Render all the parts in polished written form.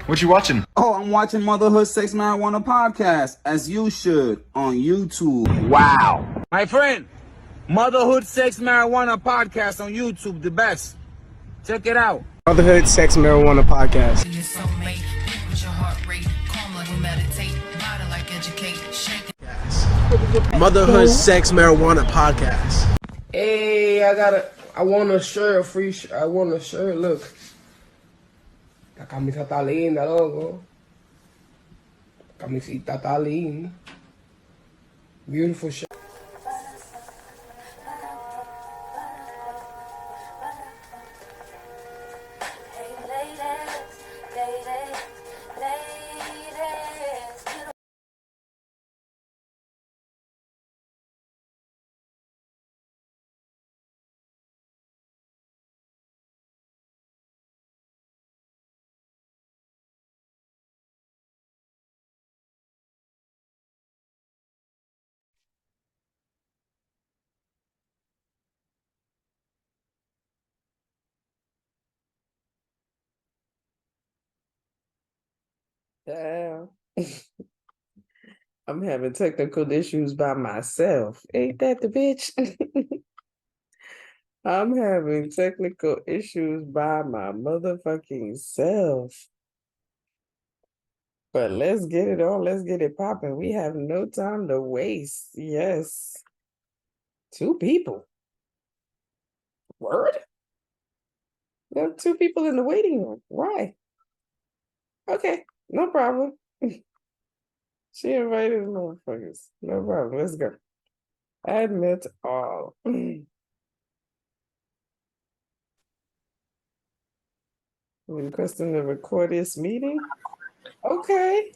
What you watching? Oh, I'm watching Motherhood, Sex, Marijuana podcast, as you should, on YouTube. Wow. My friend, Motherhood, Sex, Marijuana podcast on YouTube, the best. Check it out. Motherhood, Sex, Marijuana podcast. Motherhood, Sex, Marijuana podcast. Hey, I want a shirt, I want a shirt, look. La camisa está linda, loco. La camisita está linda. Beautiful shirt. Damn. I'm having technical issues by myself. Ain't that the bitch? I'm having technical issues by my motherfucking self. But let's get it on. Let's get it popping. We have no time to waste. Yes. 2 people. Word? There are 2 people in the waiting room. Why? Okay, no problem. She invited the motherfuckers. No problem. Let's go. Admit all. Requesting to record this meeting? Okay.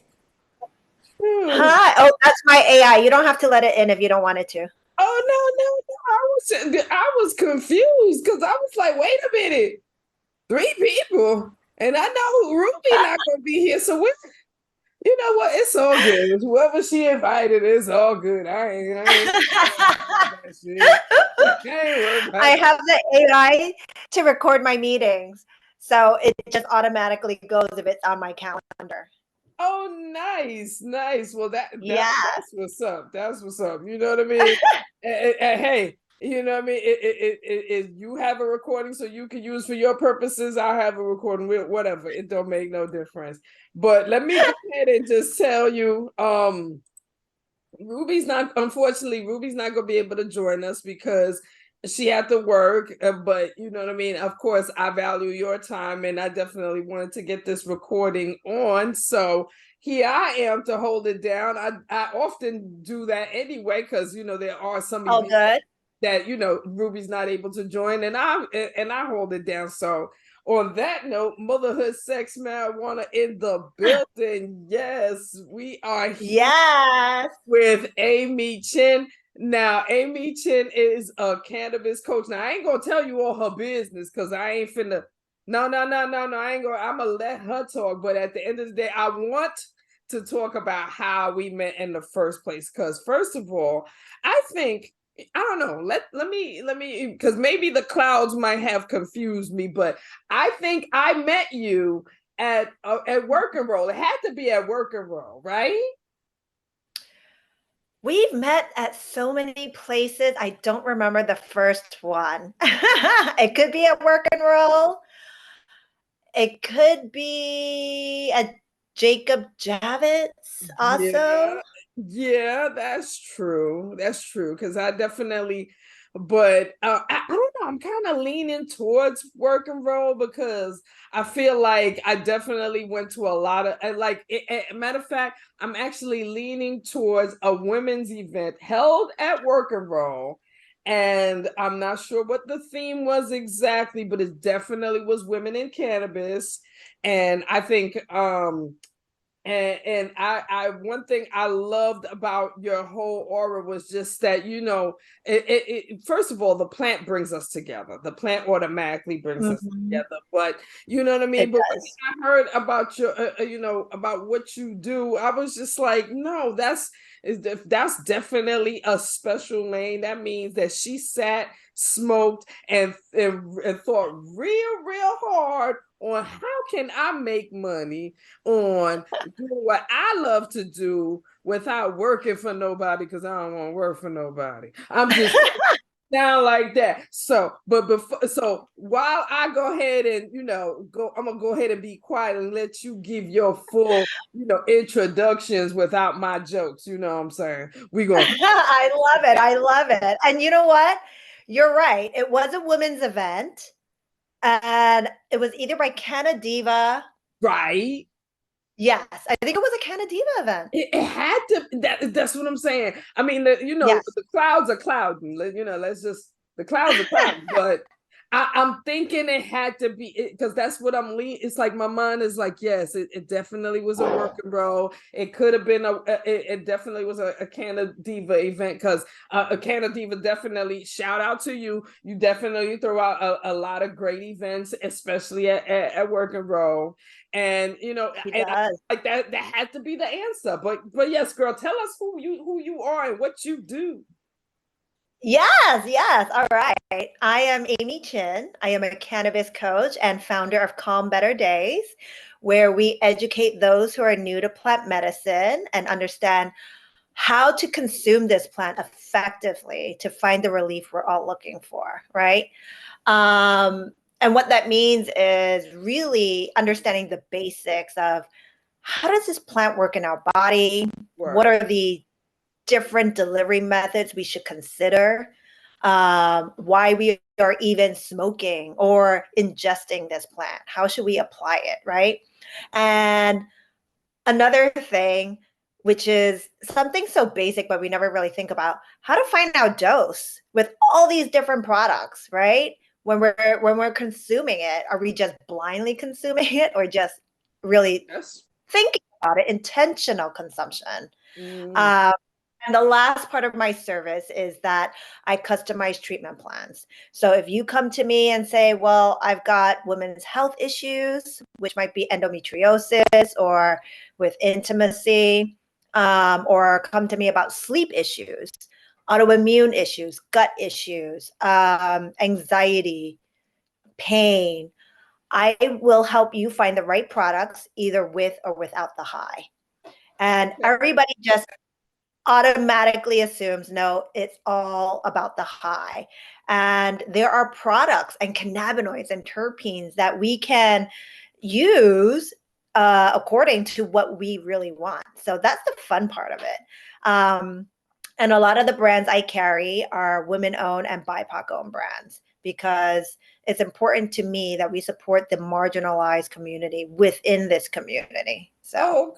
Hi. Oh, that's my AI. You don't have to let it in if you don't want it to. Oh, no. I was confused because I was like, wait a minute. 3 people. And I know Ruby not going to be here. So you know what? It's all good. Whoever she invited, it's all good. I ain't that shit. I have the AI to record my meetings. So it just automatically goes if it's on my calendar. Oh, nice. Well, that's what's up. That's what's up. You know what I mean? and hey, you know what I mean? It you have a recording so you can use for your purposes. I have a recording with whatever. It don't make no difference. But let me go ahead and just tell you, Ruby's not going to be able to join us because she had to work, but you know what I mean? Of course, I value your time and I definitely wanted to get this recording on. So here I am to hold it down. I often do that anyway, because, you know, there are some good that, you know, Ruby's not able to join and I hold it down. So on that note, Motherhood, Sex, Marijuana in the building. Yes, we are here with Amy Chin. Now, Amy Chin is a cannabis coach. Now, I ain't gonna tell you all her business because I ain't finna. No. I ain't gonna. I'm gonna let her talk. But at the end of the day, I want to talk about how we met in the first place. Because first of all, I think I don't know. Let me because maybe the clouds might have confused me, but I think I met you at Work and Roll. It had to be at Work and Roll, right? We've met at so many places. I don't remember the first one. It could be at Work and Roll. It could be at Jacob Javits also. Yeah, that's true. Because I definitely, but I don't know. I'm kind of leaning towards Work and Roll because I feel like I definitely went to a lot of, matter of fact, I'm actually leaning towards a women's event held at Work and Roll. And I'm not sure what the theme was exactly, but it definitely was women in cannabis. And I think, and I one thing I loved about your whole aura was just that, you know, it first of all, the plant brings us together. The plant automatically brings us together. But you know what I mean? But when I heard about your, you know, about what you do, I was just like, no, that's definitely a special lane. That means that she sat smoked and thought real hard on how can I make money on doing what I love to do without working for nobody, because I don't want to work for nobody. I'm just down like that. So, but before, so while I go ahead and I'm gonna go ahead and be quiet and let you give your full introductions without my jokes. You know what I'm saying? We go. I love it. I love it. And you know what? You're right. It was a women's event, and it was either by Canna Diva. Right. Yes, I think it was a Canna Diva event. It had to. That's what I'm saying. I mean, Yes. the clouds are clouding. Let's just the clouds are clouding. But I'm thinking it had to be, because that's what I'm leaning. It's like my mind is like, yes, it definitely was a working role. It could have been it definitely was a Canna Diva event, because a Canna Diva definitely, shout out to you. You definitely throw out a lot of great events, especially at Working Roll. And like that had to be the answer. But yes, girl, tell us who you are and what you do. Yes. All right. I am Amy Chin. I am a cannabis coach and founder of Calm Better Days, where we educate those who are new to plant medicine and understand how to consume this plant effectively to find the relief we're all looking for, right? And what that means is really understanding the basics of how does this plant work in our body? Right. What are the different delivery methods we should consider? Why we are even smoking or ingesting this plant? How should we apply it, right? And another thing, which is something so basic, but we never really think about, how to find our dose with all these different products, right? When we're consuming it, are we just blindly consuming it, or just really thinking about it, intentional consumption? And the last part of my service is that I customize treatment plans. So if you come to me and say, well, I've got women's health issues, which might be endometriosis or with intimacy, or come to me about sleep issues, autoimmune issues, gut issues, anxiety, pain, I will help you find the right products, either with or without the high. And everybody just automatically assumes, no, it's all about the high. And there are products and cannabinoids and terpenes that we can use according to what we really want. So that's the fun part of it. And a lot of the brands I carry are women-owned and BIPOC-owned brands, because it's important to me that we support the marginalized community within this community. So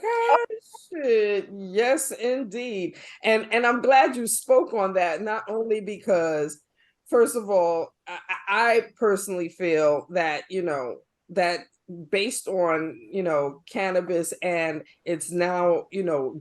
okay, yes, indeed. And I'm glad you spoke on that, not only because, first of all, I personally feel that, that based on, cannabis and it's now,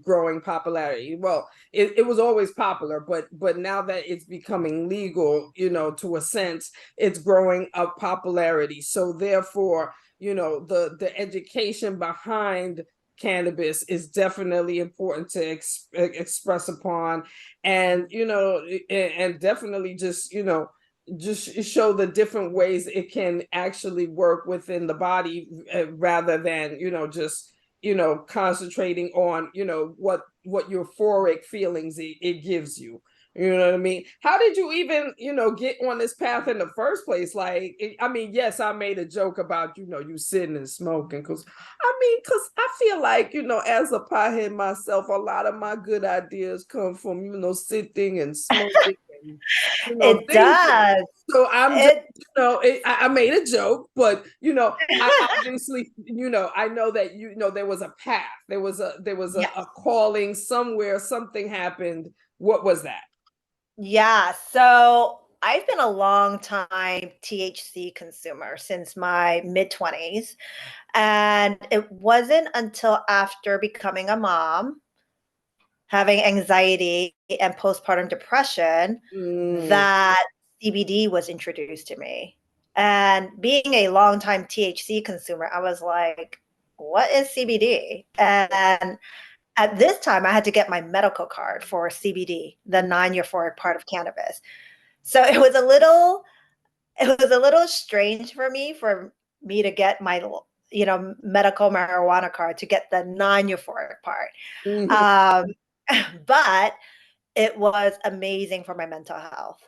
growing popularity. Well, it was always popular, but now that it's becoming legal, to a sense, it's growing up popularity. So therefore, the education behind cannabis is definitely important to express upon, and and definitely just show the different ways it can actually work within the body, rather than just concentrating on what euphoric feelings it gives you. You know what I mean? How did you even, get on this path in the first place? Like, I mean, yes, I made a joke about, you sitting and smoking, because I feel like, as a pothead myself, a lot of my good ideas come from, sitting and smoking. And, it does. So I'm just, I made a joke, but, I obviously, I know that, there was a path, there was a calling somewhere, something happened. What was that? Yeah, so I've been a long time THC consumer since my mid-20s. And it wasn't until after becoming a mom, having anxiety and postpartum depression, that CBD was introduced to me. And being a longtime THC consumer, I was like, what is CBD? And at this time, I had to get my medical card for CBD, the non-euphoric part of cannabis. So it was a little strange for me to get my, medical marijuana card, to get the non-euphoric part. Mhm. Um, but it was amazing for my mental health.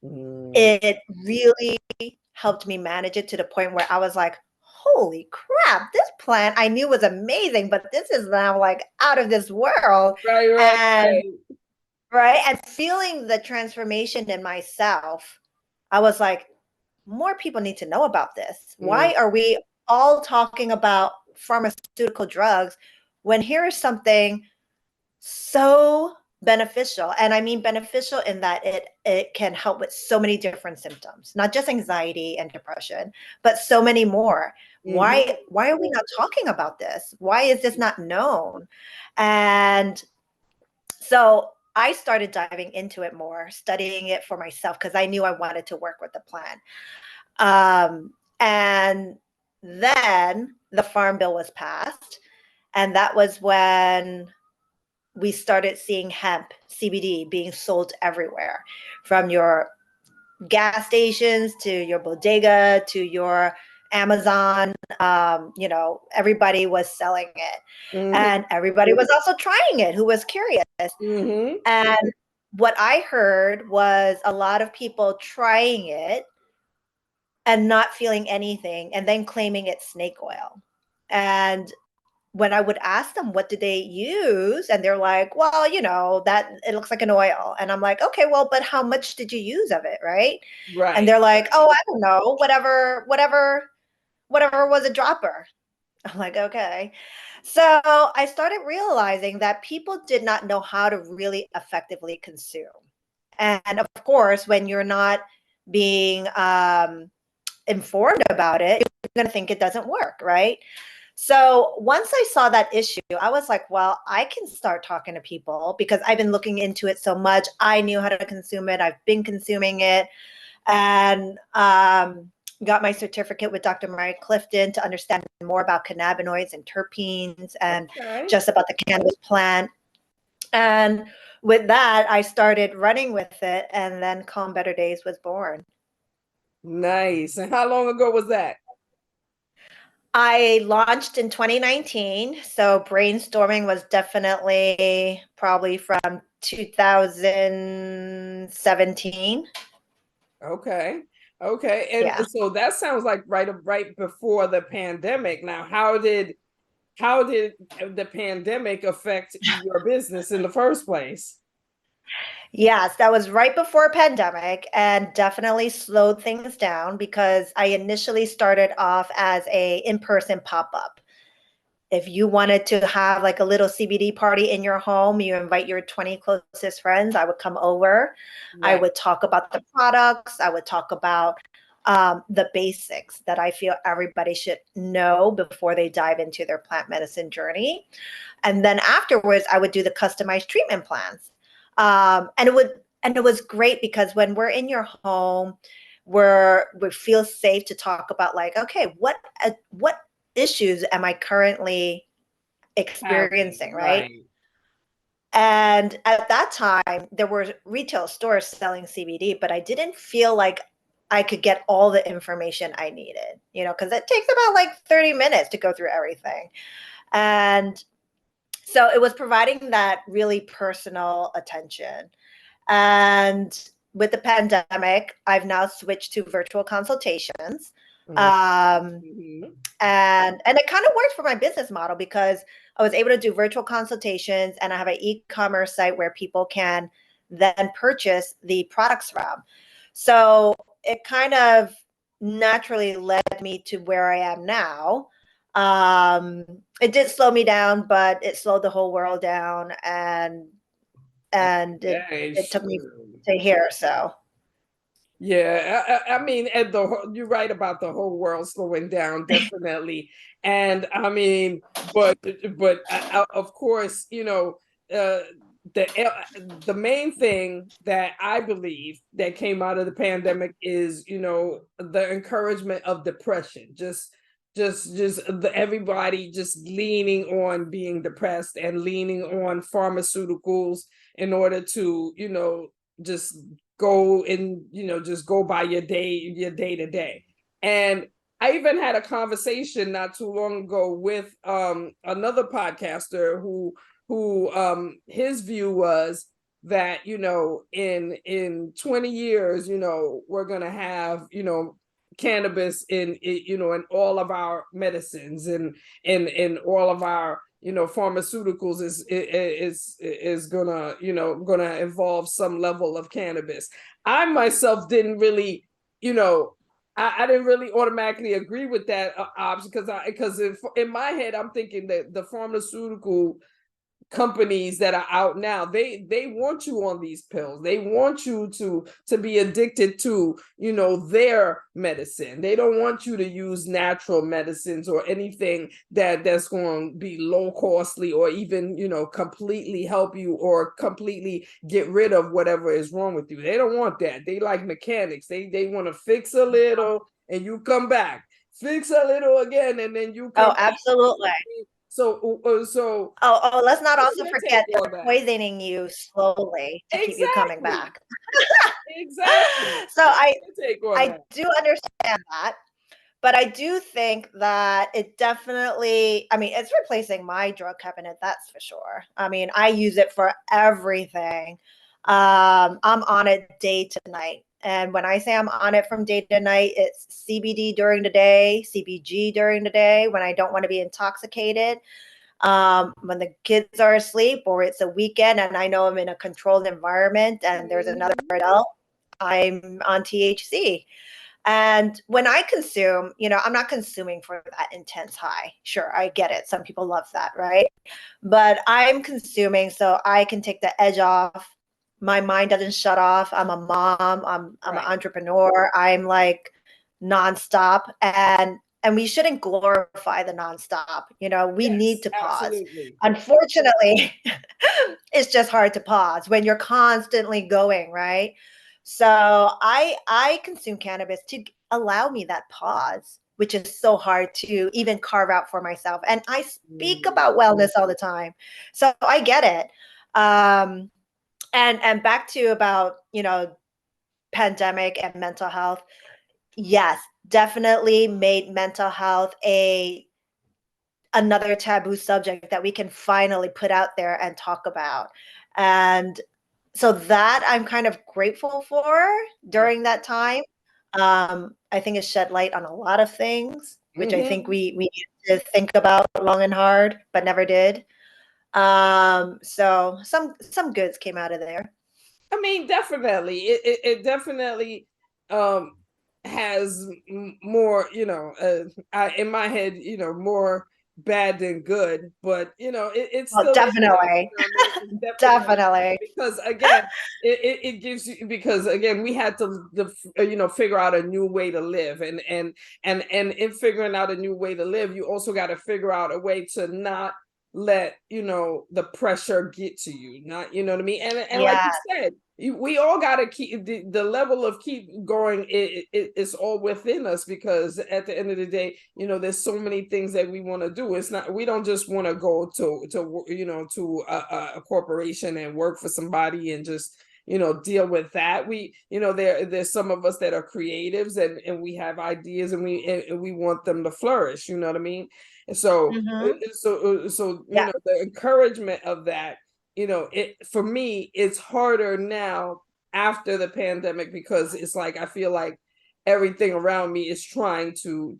Mm. It really helped me manage it to the point where I was like, holy crap, this plant I knew was amazing, but this is now like out of this world. Right, right, And right. right. And feeling the transformation in myself, I was like, more people need to know about this. Mm. Why are we all talking about pharmaceutical drugs when here is something so beneficial? And I mean beneficial in that it can help with so many different symptoms, not just anxiety and depression, but so many more. Mhm. Why are we not talking about this? Why is this not known? And so I started diving into it more, studying it for myself because I knew I wanted to work with the plant. And then the Farm Bill was passed, and that was when we started seeing hemp CBD being sold everywhere, from your gas stations to your bodega to your Amazon. Everybody was selling it, Mhm. and everybody was also trying it who was curious. Mhm. And what I heard was a lot of people trying it and not feeling anything and then claiming it's snake oil. And when I would ask them what did they use, and they're like, well, that it looks like an oil. And I'm like, okay, well, but how much did you use of it, right? And Right. they're like, oh, I don't know, whatever was a dropper. I'm like, okay. So I started realizing that people did not know how to really effectively consume. And of course, when you're not being informed about it, you're going to think it doesn't work, right? So once I saw that issue, I was like, well, I can start talking to people because I've been looking into it so much. I knew how to consume it. I've been consuming it, and got my certificate with Dr. Mary Clifton to understand more about cannabinoids and terpenes and Okay. just about the cannabis plant. And with that, I started running with it, and then Calm Better Days was born. Nice. And how long ago was that? I launched in 2019, so brainstorming was definitely probably from 2017. Okay. Okay. And Yeah. so that sounds like right before the pandemic. Now, how did the pandemic affect your business in the first place? Yes, that was right before pandemic and definitely slowed things down because I initially started off as a in-person pop-up. If you wanted to have like a little CBD party in your home, you invite your 20 closest friends, I would come over. I Right. would talk about the products. I would talk about the basics that I feel everybody should know before they dive into their plant medicine journey. And then afterwards, I would do the customized treatment plans. And it was great because when we're in your home, we feel safe to talk about like, okay, what issues am I currently Having, experiencing, right? right. And at that time, there were retail stores selling CBD, but I didn't feel like I could get all the information I needed, because it takes about like 30 minutes to go through everything. And so it was providing that really personal attention. And with the pandemic, I've now switched to virtual consultations. Um, Mhm. and it kind of worked for my business model because I was able to do virtual consultations, and I have an e-commerce site where people can then purchase the products from. So it kind of naturally led me to where I am now. It did slow me down, but it slowed the whole world down, and Okay, it took me sure. to here. So Yeah, I mean, and you're right about the whole world slowing down, definitely. And I mean, but of course, uh, the main thing that I believe that came out of the pandemic is, the encouragement of depression. Everybody just leaning on being depressed and leaning on pharmaceuticals in order to, just go and, just go by your day to day. And I even had a conversation not too long ago with another podcaster who his view was that, in 20 years, we're going to have, cannabis in all of our medicines and in all of our pharmaceuticals is gonna involve some level of cannabis. I myself didn't really, I didn't really automatically agree with that option because in my head I'm thinking that the pharmaceutical companies that are out now, they want you on these pills. They want you to be addicted to their medicine. They don't want you to use natural medicines or anything that's going to be low costly or even completely help you or completely get rid of whatever is wrong with you. They don't want that. They like mechanics. They want to fix a little and you come back, fix a little again, and then you come absolutely. So let's not also forget that they're poisoning you slowly to keep you coming back. Exactly. So I do understand that, but I do think that it definitely, it's replacing my drug cabinet, that's for sure. I use it for everything. I'm on it day to night. And when I say I'm on it from day to night, it's CBD during the day, CBG during the day when I don't want to be intoxicated. When the kids are asleep or it's a weekend and I know I'm in a controlled environment and there's another adult, I'm on THC. And when I consume, I'm not consuming for that intense high. Sure, I get it. Some people love that, right? But I'm consuming so I can take the edge off. My mind doesn't shut off. I'm a mom. I'm an entrepreneur. I'm like nonstop. And we shouldn't glorify the nonstop. We need to pause. Absolutely. Unfortunately, it's just hard to pause when you're constantly going, right? So I consume cannabis to allow me that pause, which is so hard to even carve out for myself. And I speak about wellness all the time. So I get it. And back to about, pandemic and mental health. Yes, definitely made mental health another taboo subject that we can finally put out there and talk about. And so that I'm kind of grateful for during that time. I think it shed light on a lot of things, which I think we need to think about long and hard, but never did. So some goods came out of there. Definitely. It definitely has more, in my head, more bad than good, but it's still definitely. Definitely. Because again, it gives you, because again, we had to figure out a new way to live, and in figuring out a new way to live, you also got to figure out a way to not let the pressure get to you, not what I mean, and like you said, we all got to keep the level of keep going. It's all within us, because at the end of the day, there's so many things that we want to do. It's not, we don't just want to go to a corporation and work for somebody and just deal with that. We there's some of us that are creatives and we have ideas and we want them to flourish, you know what I mean? And so the encouragement of that, for me, it's harder now after the pandemic, because it's like I feel like everything around me is trying to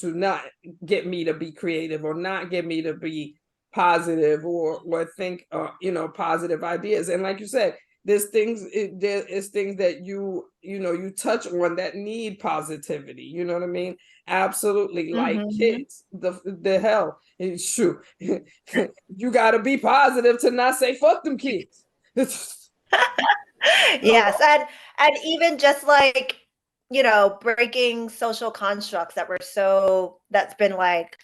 not get me to be creative or not get me to be positive or think positive ideas. And like you said, there's things that you touch on that need positivity, you know what I mean? Absolutely. Like kids, the hell, it's true. You got to be positive to not say fuck them kids. Yes, and even just like breaking social constructs that's been like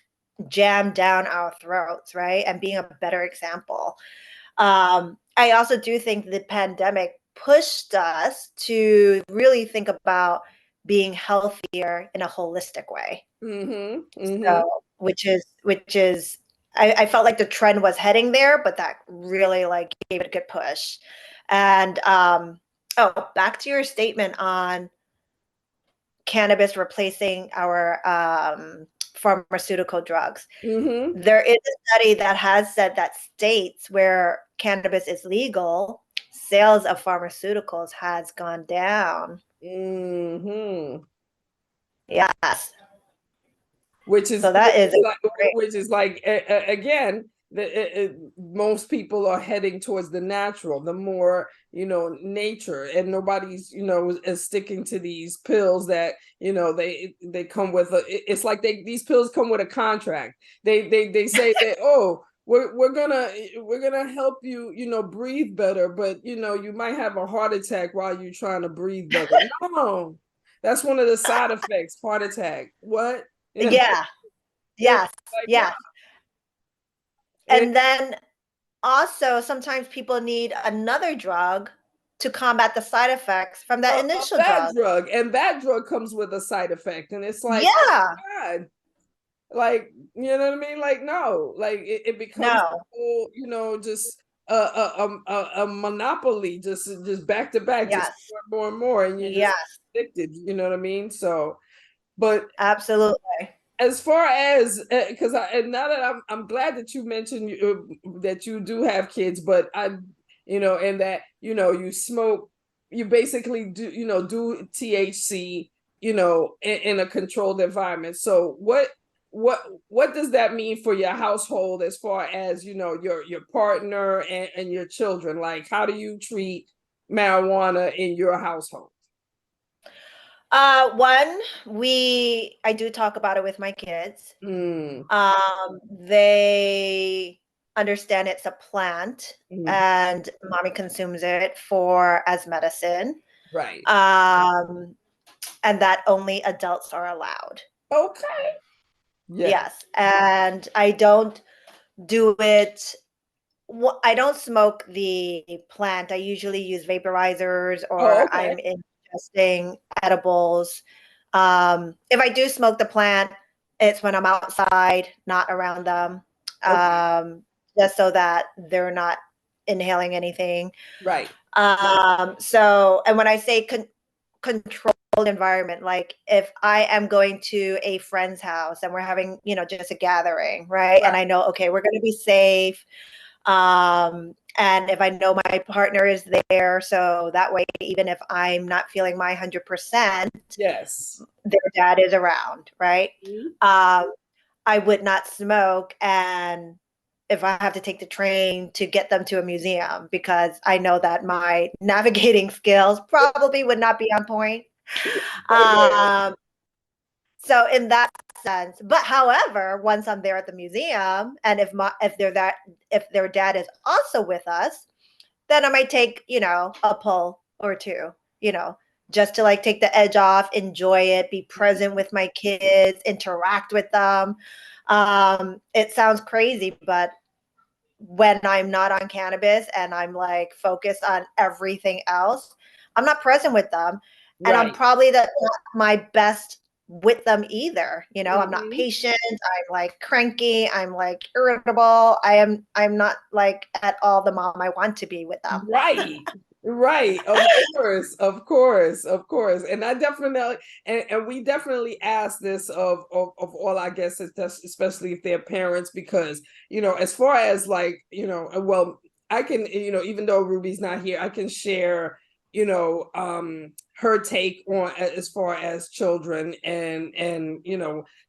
jammed down our throats, right? And being a better example. I also do think the pandemic pushed us to really think about being healthier in a holistic way. So, which is I felt like the trend was heading there, but that really like gave it a good push. And Oh, back to your statement on cannabis replacing our pharmaceutical drugs. Mm-hmm. There is a study that has said that states where cannabis is legal, sales of pharmaceuticals has gone down. Mm-hmm. Yes. Which is So that is again, most people are heading towards the natural, the more nature, and nobody's is sticking to these pills that they come with it's like these pills come with a contract. They say that, oh, we're gonna help you breathe better, but you might have a heart attack while you're trying to breathe better. No, that's one of the side effects, heart attack. What? yeah. Yes. Like, no. Yes. And then also sometimes people need another drug to combat the side effects from that initial drug. And that drug comes with a side effect, and it's like, Yeah. oh God, like, you know what I mean? Like, no, like it becomes No. whole, just a monopoly, just back to back, just Yes. more and more, and you're just Yes. addicted. You know what I mean? So, but Absolutely. as far as because now that I'm glad that you mentioned that you do have kids, but and that you smoke, you basically do THC in a controlled environment. So what does that mean for your household as far as your partner and your children? Like, how do you treat marijuana in your household? One, I do talk about it with my kids. Mm. They understand it's a plant and mommy consumes it as medicine. Right. And that only adults are allowed. Okay. Yeah. Yes. And I don't do it. I don't smoke the plant. I usually use vaporizers, or Okay. I'm ingesting edibles. If I do smoke the plant, it's when I'm outside, not around them, just so that they're not inhaling anything. Right. So, and when I say controlled environment, like if I am going to a friend's house and we're having, just a gathering, right? And I know, okay, we're going to be safe. And if I know my partner is there, so that way, even if I'm not feeling my 100%, yes, their dad is around, right? I would not smoke. And if I have to take the train to get them to a museum, because I know that my navigating skills probably would not be on point. So in that sense, but however, once I'm there at the museum, and if their dad is also with us, then I might take, a pull or two, just to like take the edge off, enjoy it, be present with my kids, interact with them. It sounds crazy, but when I'm not on cannabis and I'm like focused on everything else, I'm not present with them. And I'm probably not my best with them either. I'm not patient. I'm like cranky. I'm like irritable. I'm not like at all the mom I want to be with them. Right. Of course. And I definitely, and we definitely ask this of all our guests, especially if they're parents, because, as far as like, well, I can, even though Ruby's not here, I can share, her take on as far as children and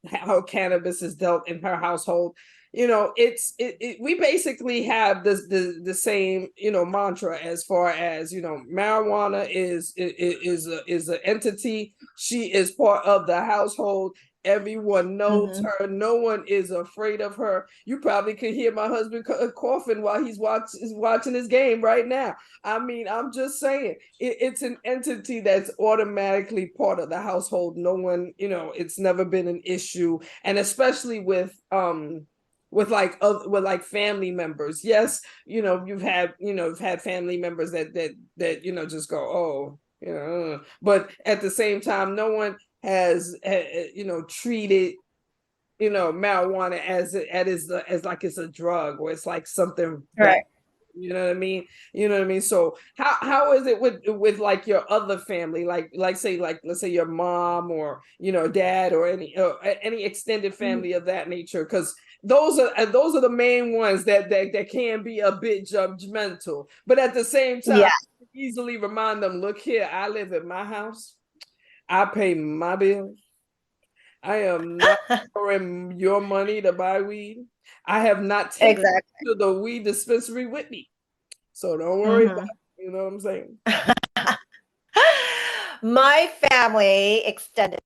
how cannabis is dealt in her household. We basically have the same mantra as far as marijuana is an entity. She is part of the household. Everyone knows her. No one is afraid of her. You probably could hear my husband coughing while he's watching his game right now. I mean, I'm just saying, it's an entity that's automatically part of the household. No one, it's never been an issue, and especially with family members. Yes, you've had family members that just go, oh, but at the same time, no one has treated marijuana as like it's a drug, or it's like something right. You know what I mean? You know what I mean? So how is it with like your other family, like say like let's say your mom or dad or any extended family of that nature? Because those are the main ones that can be a bit judgmental, but at the same time, Yeah. easily remind them, look here, I live in my house, I pay my bills. I am not borrowing your money to buy weed. I have not taken Exactly. you to the weed dispensary with me. So don't worry about it. You know what I'm saying? My family extended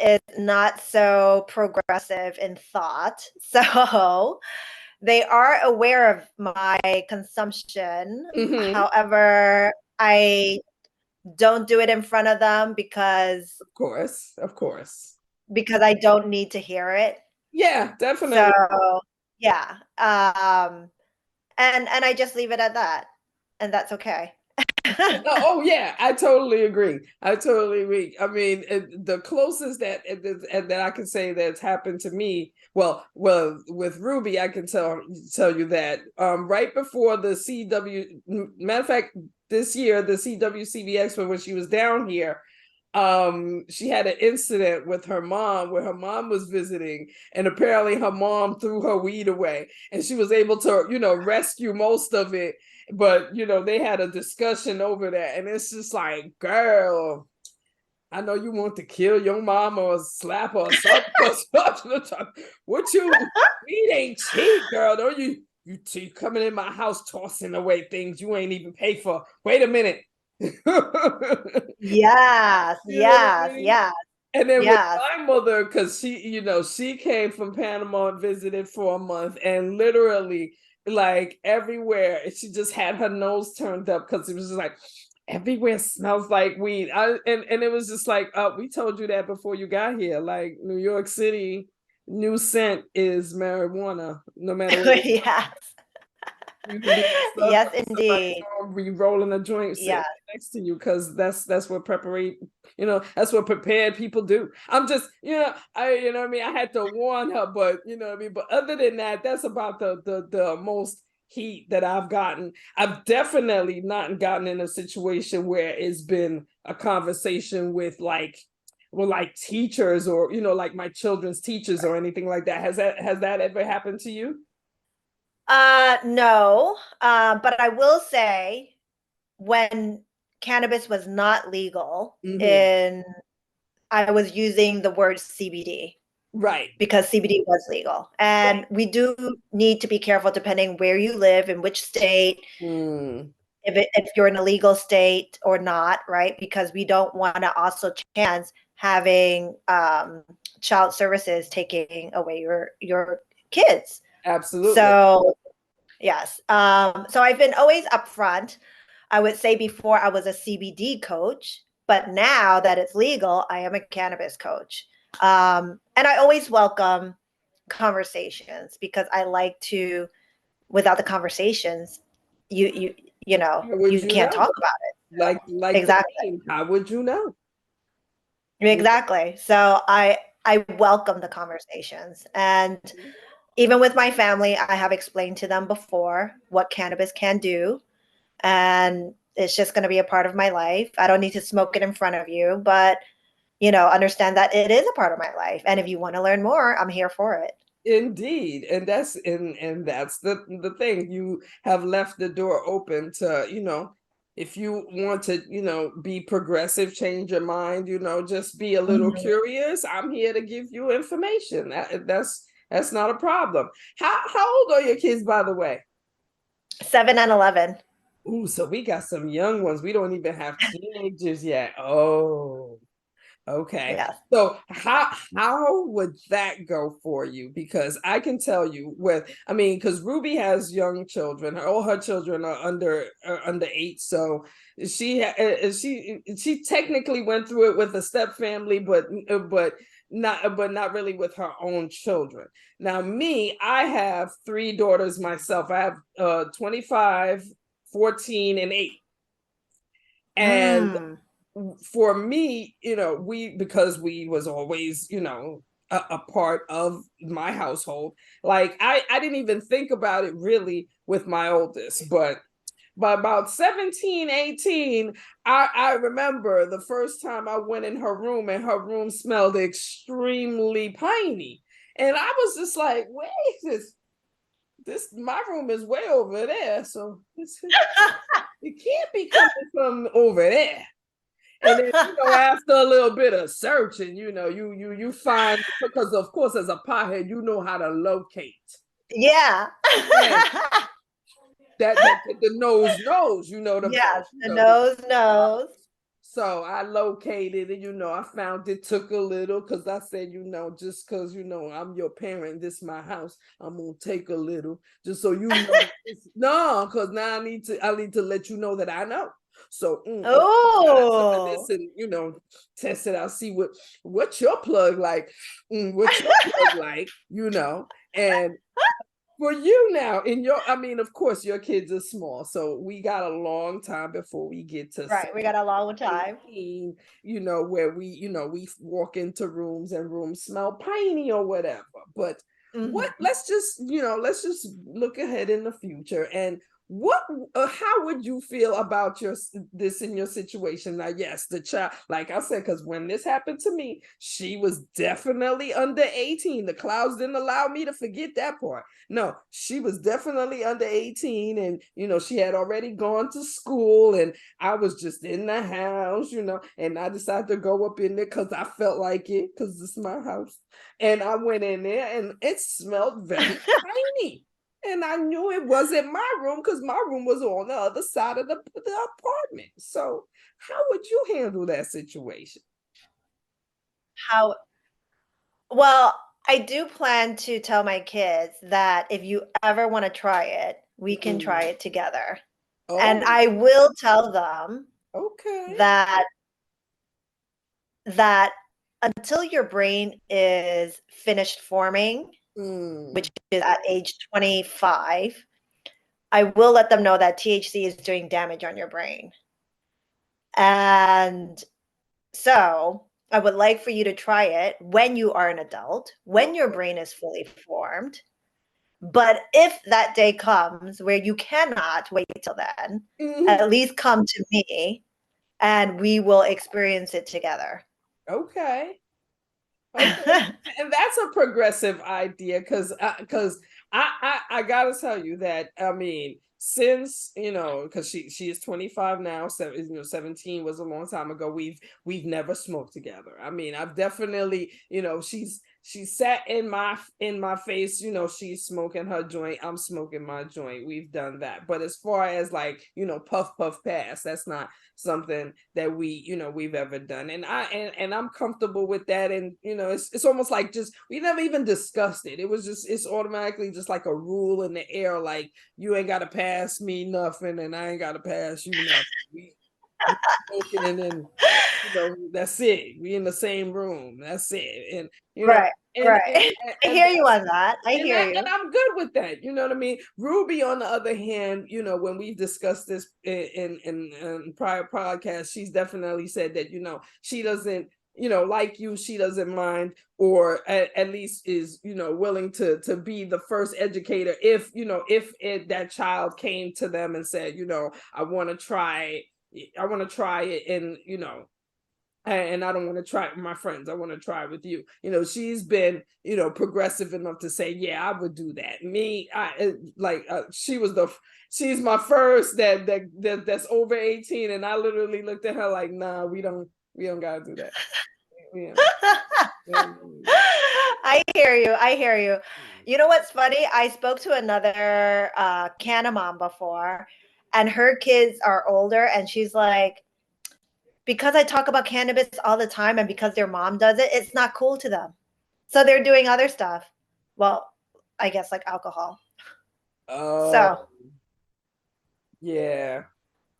is not so progressive in thought. So they are aware of my consumption. Mm-hmm. However, I don't do it in front of them because Of course. I don't need to hear it. Yeah, definitely. So yeah. And I just leave it at that. And that's okay. Oh yeah, I totally agree. I totally agree. I mean, the closest that I can say that's happened to me, well, with Ruby, I can tell you that right before the CW, matter of fact, this year the CWCB Expo when she was down here, she had an incident with her mom where her mom was visiting, and apparently her mom threw her weed away, and she was able to rescue most of it, but they had a discussion over that, and it's just like, girl, I know you want to kill your mom or slap her or something. What weed ain't cheap, girl. Don't you coming in my house tossing away things you ain't even pay for. Wait a minute. Yes, You know what I yes, mean? yes, And then with yes. my mother, because she came from Panama and visited for a month, and literally, like everywhere, she just had her nose turned up because it was just like everywhere smells like weed. And it was just like, we told you that before you got here. Like New York City, new scent is marijuana, no matter what. Yes, You can be stuck yes, with somebody indeed. re-rolling a joint sitting Yes. next to you, because that's what that's what prepared people do. I'm just what I mean, I had to warn her, but what I mean, but other than that, that's about the most heat that I've gotten. I've definitely not gotten in a situation where it's been a conversation with like teachers or like my children's teachers or anything like that. Has that ever happened to you? No. But I will say when cannabis was not legal Mm-hmm. I was using the word CBD Right. because CBD was legal. And we do need to be careful depending where you live, in which state, Mm. if you're in a legal state or not, right? Because we don't want to also chance having child services taking away your kids. Absolutely. So yes. So I've been always upfront. I would say before I was a CBD coach, but now that it's legal, I am a cannabis coach. And I always welcome conversations because I like to, without the conversations, you How would you you can't know? talk about it. So, Like the exactly. name. How would you know? Exactly. So I welcome the conversations. And even with my family, I have explained to them before what cannabis can do. And it's just going to be a part of my life. I don't need to smoke it in front of you, but understand that it is a part of my life. And if you want to learn more, I'm here for it. Indeed. And that's the thing. You have left the door open to, if you want to, be progressive, change your mind, just be a little Mhm. curious. I'm here to give you information. That's not a problem. How old are your kids, by the way? 7 and 11. Ooh, so we got some young ones. We don't even have teenagers yet. Oh, okay. Yes. So how would that go for you? Because I can tell you because Ruby has young children. All her children are under 8. So she technically went through it with a step family, but not really with her own children. Now me, I have 3 daughters myself. I have 25, 14, and 8. And Mm. for me, because we was always, a part of my household. Like I didn't even think about it really with my oldest, but By about 17, 18, I remember the first time I went in her room and her room smelled extremely piney. And I was just like, wait, my room is way over there. So it can't be coming from over there. And then, after a little bit of searching, you find, because of course, as a pothead, you know how to locate. Yeah. that the nose knows, yes, the nose knows. So I located it, I found it took a little, because I said, just because, I'm your parent, this is my house, I'm going to take a little, just so you know. No, because now I need to let you know that I know. So oh, this and test it out, see what's your plug like, what's your plug like, and for you now of course your kids are small, so we got a long time before we get to right. We got a long time, 18, where we walk into rooms and rooms smell piney or whatever. But let's just look ahead in the future, and how would you feel about this in your situation? Now, yes, the child, like I said, because when this happened to me, she was definitely under 18. The clouds didn't allow me to forget that part. No, she was definitely under 18, and she had already gone to school, and I was just in the house, and I decided to go up in there because I felt like it, because it's my house. And I went in there and it smelled very tiny. And I knew it wasn't my room, because my room was on the other side of the apartment. So how would you handle that situation? Well, I do plan to tell my kids that if you ever want to try it, we can try it together. Oh. And I will tell them that until your brain is finished forming, which is at age 25, I will let them know that THC is doing damage on your brain. And so I would like for you to try it when you are an adult, when your brain is fully formed. But if that day comes where you cannot wait till then, at least come to me and we will experience it together. Okay. And that's a progressive idea, because I gotta tell you that, since because she is 25 now, 17 was a long time ago, we've never smoked together. I've definitely, she sat in my face, she's smoking her joint, I'm smoking my joint, we've done that. But as far as like, puff pass, that's not something that we've ever done. And I'm comfortable with that. And it's almost like just, we never even discussed it. It was just, it's automatically just like a rule in the air, like you ain't gotta pass me nothing and I ain't gotta pass you nothing. We smoking, and then that's it. We in the same room. That's it. And right. I hear you on that. I hear you. And I'm good with that. You know what I mean? Ruby, on the other hand, when we've discussed this in prior podcasts, she's definitely said that, she doesn't, like you, she doesn't mind, or at least is, willing to be the first educator if that child came to them and said, I want to try it, and and I don't want to try it with my friends, I want to try it with you. She's been progressive enough to say, yeah, I would do that. Me, she's my first that's over 18, and I literally looked at her like, nah, we don't gotta do that. I hear you. You know what's funny? I spoke to another Canna mom before, and her kids are older, and she's like, because I talk about cannabis all the time and because their mom does it, it's not cool to them. So they're doing other stuff. Well, I guess like alcohol. Oh, so yeah.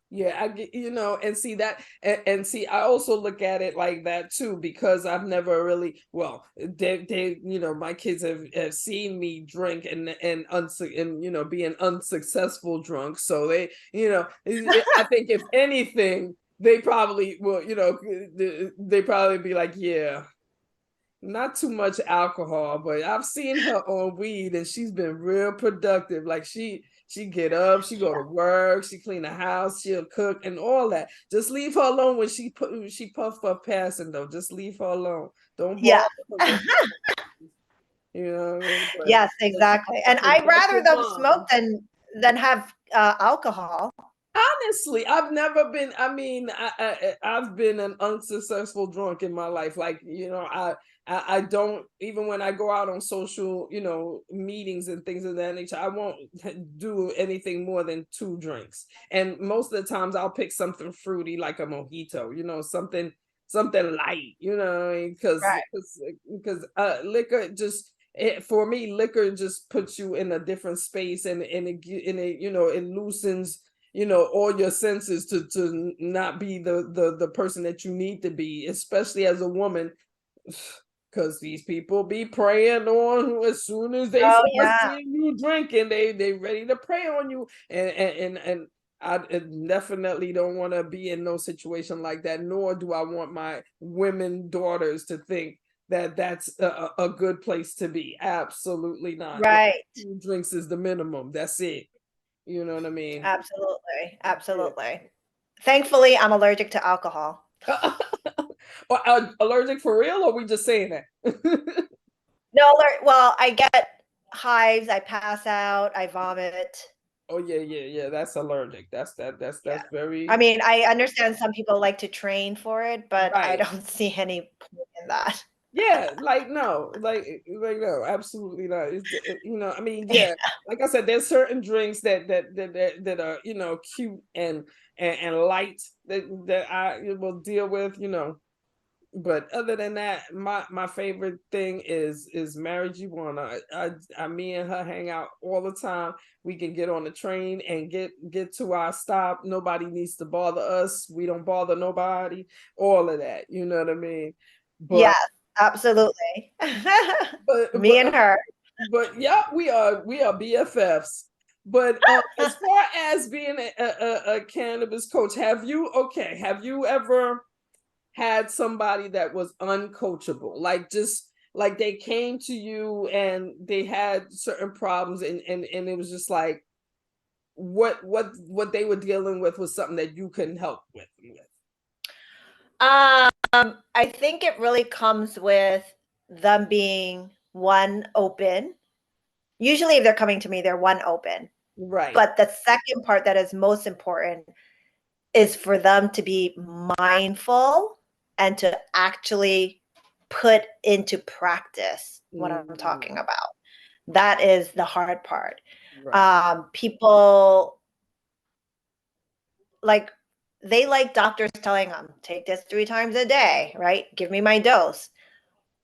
Yeah, I get, and see that, and see, I also look at it like that too, because I've never really, well, they my kids have seen me drink and being unsuccessful drunk. So they, I think if anything, they probably will, they probably be like, yeah, not too much alcohol, but I've seen her on weed and she's been real productive. Like she She get up, she go to work, she clean the house, she'll cook and all that. Just leave her alone when she puff passing though. Just leave her alone. Don't Yeah. bother her. You know what I mean? But Yes, exactly. And I'd rather them smoke than have alcohol. honestly, I've never been. I mean, I've been an unsuccessful drunk in my life. Like, you know, I don't, even when I go out on social, you know, meetings and things of that nature, I won't do anything more than 2 drinks. And most of the times I'll pick something fruity like a mojito, you know, something light, you know, because liquor just for me, liquor just puts you in a different space, and it you know, it loosens, you know, all your senses to not be the person that you need to be, especially as a woman, because these people be preying on as soon as they start seeing you drinking, they ready to prey on you, and I definitely don't want to be in no situation like that, nor do I want my women daughters to think that that's a good place to be. Absolutely not. Right. 2 drinks is the minimum. That's it. You know what I mean? Absolutely. Absolutely. Yeah. Thankfully, I'm allergic to alcohol. Allergic for real, or we just saying that? No, well, I get hives, I pass out, I vomit. Oh yeah. That's allergic. That's very. I mean, I understand some people like to train for it, but I don't see any point in that. Yeah, like no, no, absolutely not. You know, I mean, yeah, like I said, there's certain drinks that are, you know, cute and light that I will deal with, you know. But other than that, my favorite thing is marijuana. I me and her hang out all the time. We can get on the train and get to our stop. Nobody needs to bother us. We don't bother nobody. All of that, you know what I mean? But, yeah, absolutely. Me and her. But yeah, we are BFFs. But as far as being a cannabis coach, have you ever had somebody that was uncoachable, like just like they came to you and they had certain problems, and it was just like what they were dealing with was something that you couldn't help with? I think it really comes with them being one, open. Usually if they're coming to me, they're one, open. Right. But the second part that is most important is for them to be mindful and to actually put into practice what I'm talking about. That is the hard part. Right. People they like doctors telling them, take this 3 times a day, right? Give me my dose.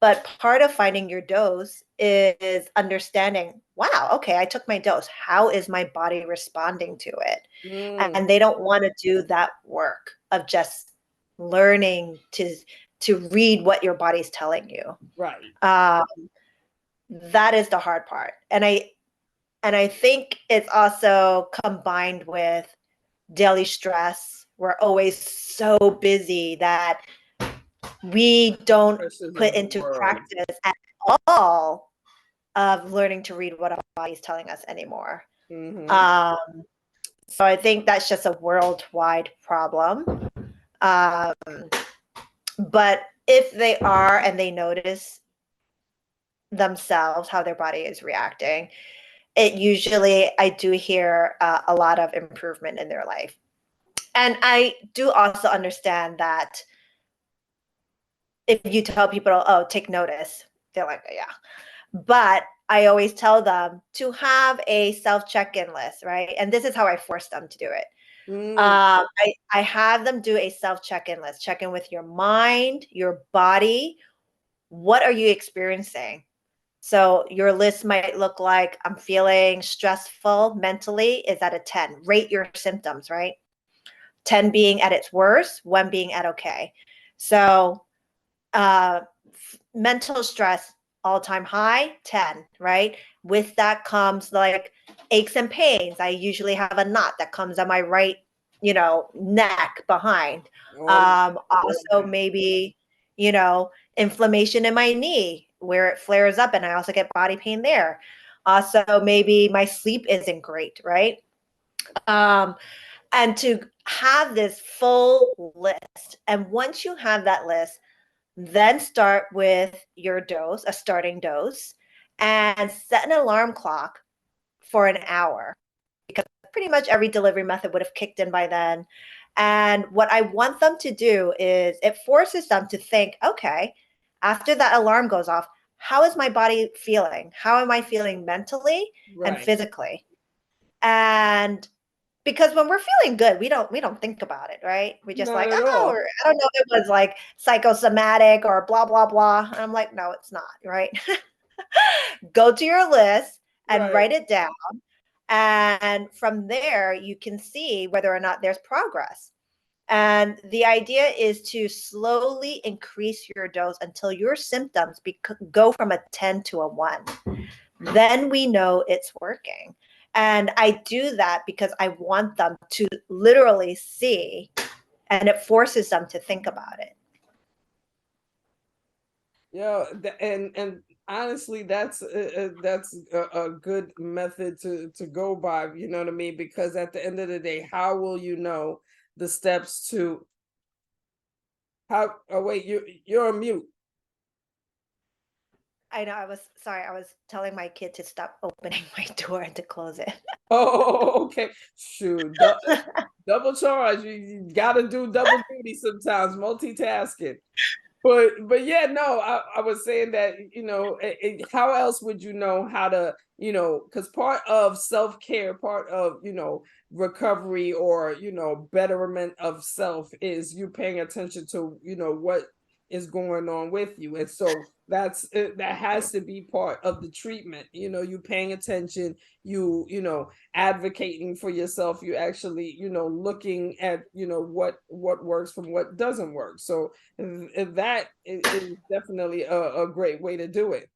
But part of finding your dose is understanding, wow, okay, I took my dose. How is my body responding to it? And they don't want to do that work of just learning to read what your body's telling you. Right. That is the hard part. And I think it's also combined with daily stress. We're always so busy that we don't put into practice at all of learning to read what our body's telling us anymore. So I think that's just a worldwide problem. But if they are and they notice themselves, how their body is reacting, it usually, I do hear a lot of improvement in their life. And I do also understand that if you tell people, oh, take notice, they're like, yeah. But I always tell them to have a self-check-in list, right? And this is how I force them to do it. I have them do a self-check-in list. Check in with your mind, your body. What are you experiencing? So your list might look like, I'm feeling stressful mentally, is at a 10. Rate your symptoms, right? 10 being at its worst, 1 being at okay. So mental stress, all-time high, 10, right? With that comes like aches and pains. I usually have a knot that comes on my right, neck behind. Also maybe, inflammation in my knee where it flares up, and I also get body pain there. Also, maybe my sleep isn't great, right? And to have this full list. And once you have that list, then start with your dose, a starting dose, and set an alarm clock for an hour, because pretty much every delivery method would have kicked in by then. And what I want them to do is it forces them to think, okay, after that alarm goes off, how is my body feeling? How am I feeling mentally and physically? And because when we're feeling good, we don't think about it, right? We just Not like, at oh, all. or I don't know if it was like psychosomatic or blah, blah, blah. And I'm like, no, it's not, right? Go to your list and write it down. And from there, you can see whether or not there's progress. And the idea is to slowly increase your dose until your symptoms go from a 10 to a 1. Then we know it's working. And I do that because I want them to literally see, and it forces them to think about it. Yeah, and honestly, that's a good method to go by. You know what I mean? Because at the end of the day, how will you know the steps to how? Oh wait, you're on mute. I know. I was sorry. I was telling my kid to stop opening my door and to close it. Oh, okay. Shoot, double charge. You gotta do double duty sometimes, multitasking. But yeah, no, I was saying that, how else would you know how to, because part of self-care, part of, recovery or, betterment of self is you paying attention to, what is going on with you. And so that has to be part of the treatment. You paying attention, you advocating for yourself, you actually, looking at, what works from what doesn't work. So that is definitely a great way to do it.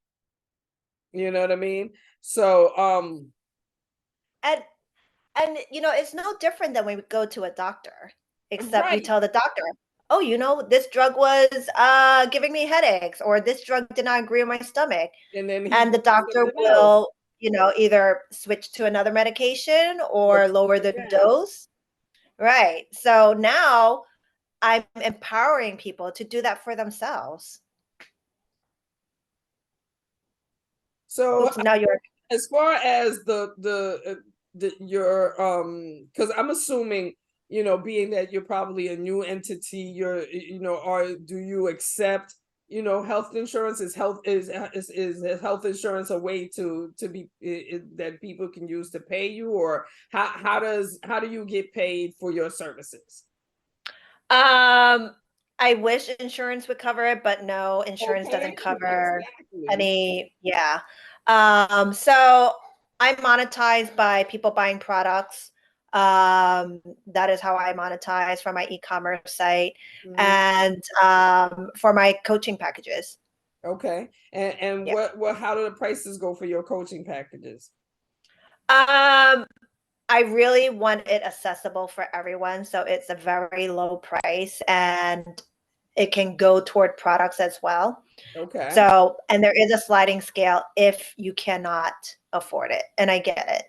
You know what I mean? So And it's no different than when we go to a doctor, except we right. tell the doctor, oh, this drug was giving me headaches, or this drug did not agree with my stomach. And then And the doctor will, either switch to another medication or lower the dose. Right. So now I'm empowering people to do that for themselves. So Oops, now you're as far as your because I'm assuming, being that you're probably a new entity, or do you accept, health insurance? Is health health insurance a way to be that people can use to pay you, or how do you get paid for your services? I wish insurance would cover it, but no, insurance doesn't cover any. Yeah. So I monetize by people buying products. That is how I monetize for my e-commerce site and for my coaching packages. Okay. And how do the prices go for your coaching packages? I really want it accessible for everyone. So it's a very low price and it can go toward products as well. Okay. So, and there is a sliding scale if you cannot afford it. And I get it,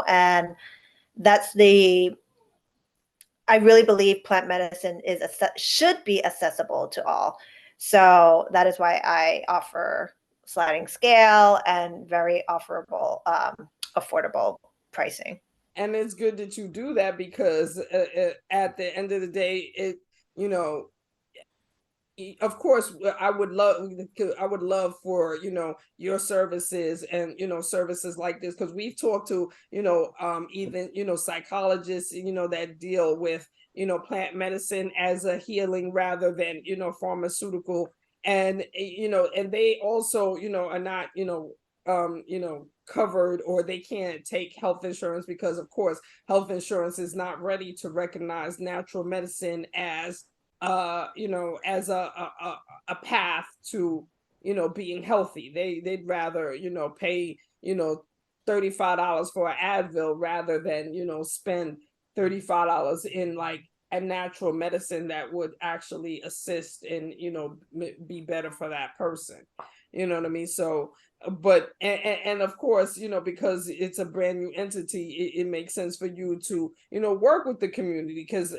and I really believe plant medicine should be accessible to all. So that is why I offer sliding scale and very affordable pricing. And it's good that you do that because at the end of the day, of course, I would love for, your services and, services like this, because we've talked to, even, psychologists, that deal with, plant medicine as a healing rather than, pharmaceutical. And, and they also, are not, covered, or they can't take health insurance because, of course, health insurance is not ready to recognize natural medicine as as a path to, being healthy. They'd rather, pay, $35 for an Advil rather than, spend $35 in like a natural medicine that would actually assist and, be better for that person. You know what I mean? So, but and of course, because it's a brand new entity, it makes sense for you to work with the community, because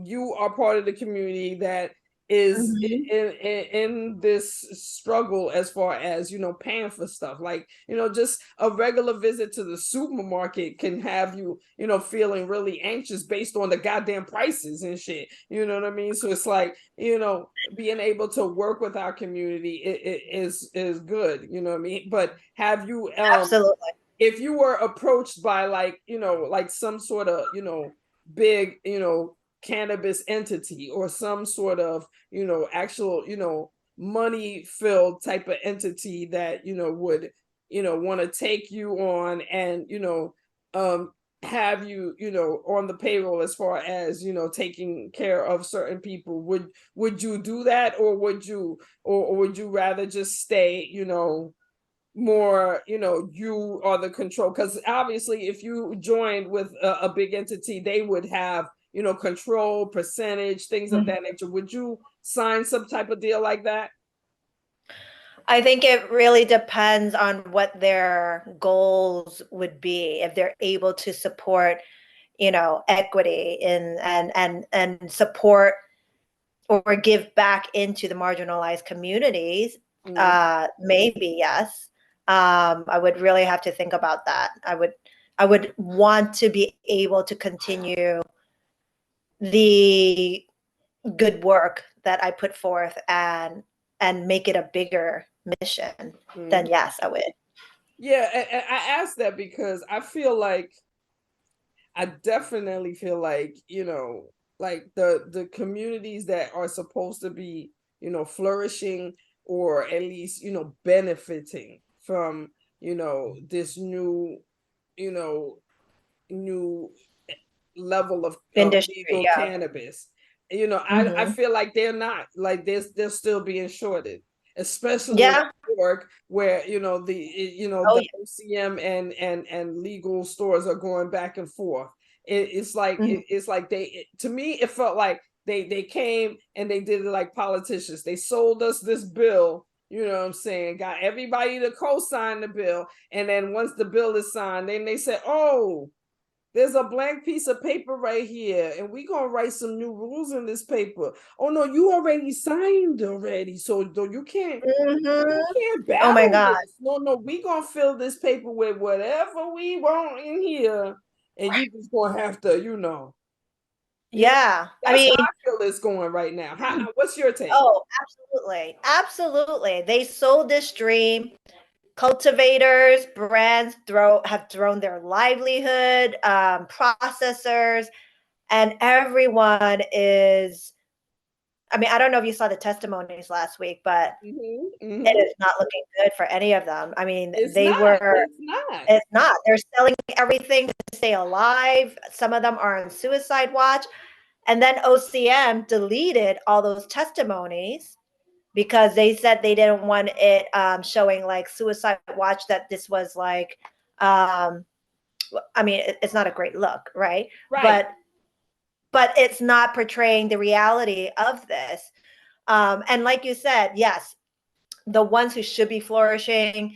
you are part of the community that is Mhm. in this struggle as far as paying for stuff, like just a regular visit to the supermarket can have you feeling really anxious based on the goddamn prices and shit. You know what I mean? So it's like being able to work with our community is good. You know what I mean? But have you Absolutely. if you were approached by like some sort of big cannabis entity, or some sort of actual money filled type of entity that would want to take you on, and um have you on the payroll, as far as taking care of certain people, would you do that, or would you rather just stay more you are the control? Because obviously if you joined with a big entity, they would have control, percentage, things of Mhm. that nature. Would you sign some type of deal like that? I think it really depends on what their goals would be. If they're able to support, equity and support or give back into the marginalized communities, Mhm. maybe yes. I would really have to think about that. I would want to be able to continue the good work that I put forth and make it a bigger mission. Then Mhm. yes, I would. Yeah, and I asked that because I definitely feel like like the communities that are supposed to be flourishing, or at least benefiting from this you know new level of Industry, legal yeah. cannabis. I Mhm. feel like they're not, like they're still being shorted, especially in Yeah. New York, where Oh, the yeah. OCM and legal stores are going back and forth. It's like Mhm. it's like to me it felt like they came and they did it like politicians. They sold us this bill, you know what I'm saying, got everybody to co-sign the bill, and then once the bill is signed, then they said, oh, there's a blank piece of paper right here, and we're gonna write some new rules in this paper. Oh no, you already signed already, so you Mhm. can't Oh my battle god. this. No, we gonna fill this paper with whatever we want in here, and you just gonna have to, you know. Yeah. I That's how mean, I feel it's going right now. What's your take? oh, absolutely. Absolutely. They sold this dream. Cultivators, brands have thrown their livelihood, processors, and everyone is. I mean, I don't know if you saw the testimonies last week, but it Mm-hmm. is not looking good for any of them. I mean, It's they not. were. It's not. It's not. They're selling everything to stay alive. Some of them are on suicide watch. And then OCM deleted all those testimonies because they said they didn't want it showing like suicide watch, that this was like, um, I mean, it's not a great look, right? Right. But it's not portraying the reality of this. And like you said, yes, the ones who should be flourishing,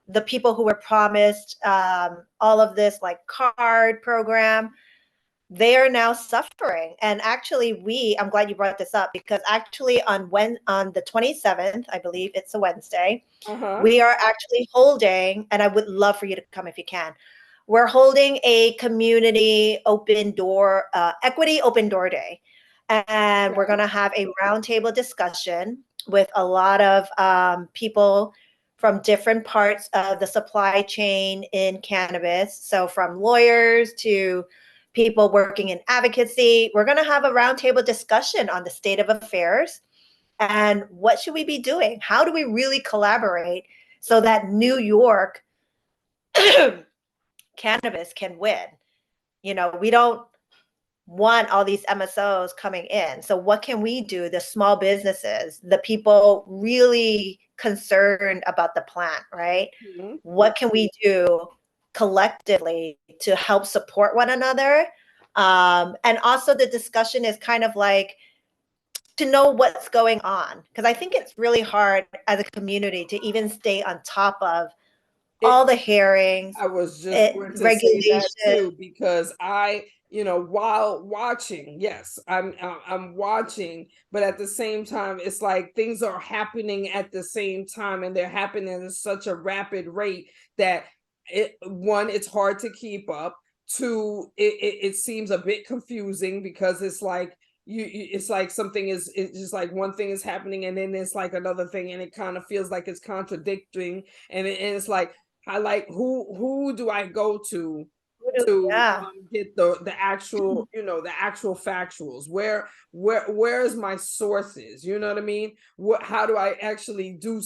the people who were promised all of this like card program, they are now suffering. And actually, I'm glad you brought this up, because actually on the 27th, I believe it's a Wednesday, Uh-huh. we are actually holding, and I would love for you to come if you can. We're holding a community open door, equity open door day. And we're Okay. going to have a roundtable discussion with a lot of people from different parts of the supply chain in cannabis. So from lawyers to people working in advocacy. We're going to have a roundtable discussion on the state of affairs and what should we be doing? How do we really collaborate so that New York cannabis can win? We don't want all these MSOs coming in. So what can we do? The small businesses, the people really concerned about the plant, right? Mhm. What can we do collectively to help support one another? And also the discussion is kind of like to know what's going on. Because I think it's really hard as a community to even stay on top of all the hearings, I was just going to say that too, because while watching, yes, I'm watching, but at the same time, it's like things are happening at the same time, and they're happening at such a rapid rate that it's hard to keep up. Two, it seems a bit confusing because it's like it's like it's just like one thing is happening and then it's like another thing, and it kind of feels like it's contradicting, and it's like I like who do I go to get the actual the actual factuals, where is my sources, you know what I mean, how do I actually do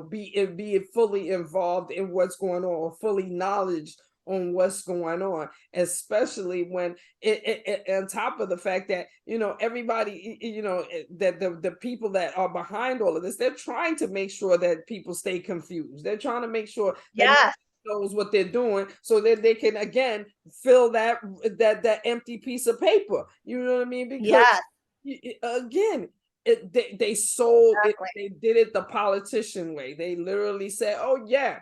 be fully involved in what's going on, or fully knowledge on what's going on, especially when it on top of the fact that everybody that the people that are behind all of this, they're trying to make sure that people stay confused. They're trying to make sure that knows what they're doing so that they can again fill that empty piece of paper, you know what I mean, because again they sold it, they did it the politician way. They literally said, oh yeah,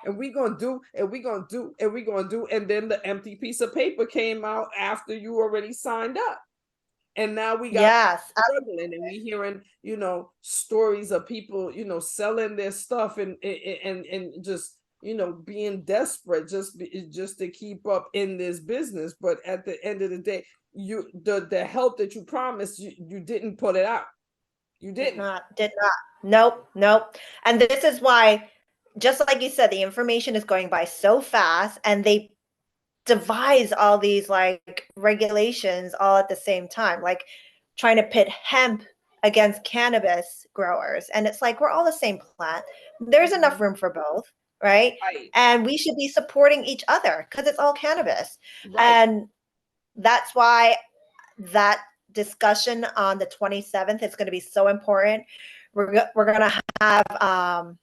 and we're gonna do, and we're gonna do, and we're gonna do, and then the empty piece of paper came out after you already signed up. And now we got struggling, and we hearing stories of people selling their stuff and just being desperate just to keep up in this business. But at the end of the day, the help that you promised, you didn't put it out. You did not. Nope. And this is why, just like you said, the information is going by so fast, and they devise all these like regulations all at the same time, like trying to pit hemp against cannabis growers. And it's like, we're all the same plant. There's enough room for both, right? And we should be supporting each other because it's all cannabis. And that's why that discussion on the 27th is going to be so important. We're going to have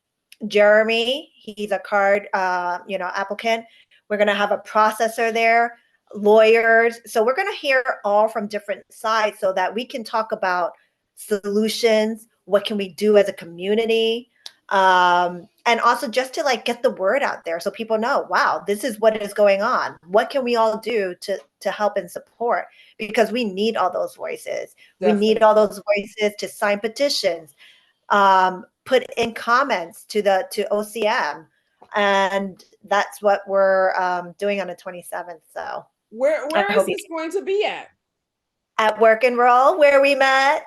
Jeremy. He's a card applicant. We're going to have a processor there, lawyers. So we're going to hear all from different sides so that we can talk about solutions. What can we do as a community? And also just to like get the word out there so people know, wow, this is what is going on. What can we all do to help and support? Because we need all those voices. Definitely. We need all those voices to sign petitions, put in comments to OCM. And that's what we're doing on the 27th. So where is this going to be at? At Work and Roll, where we met.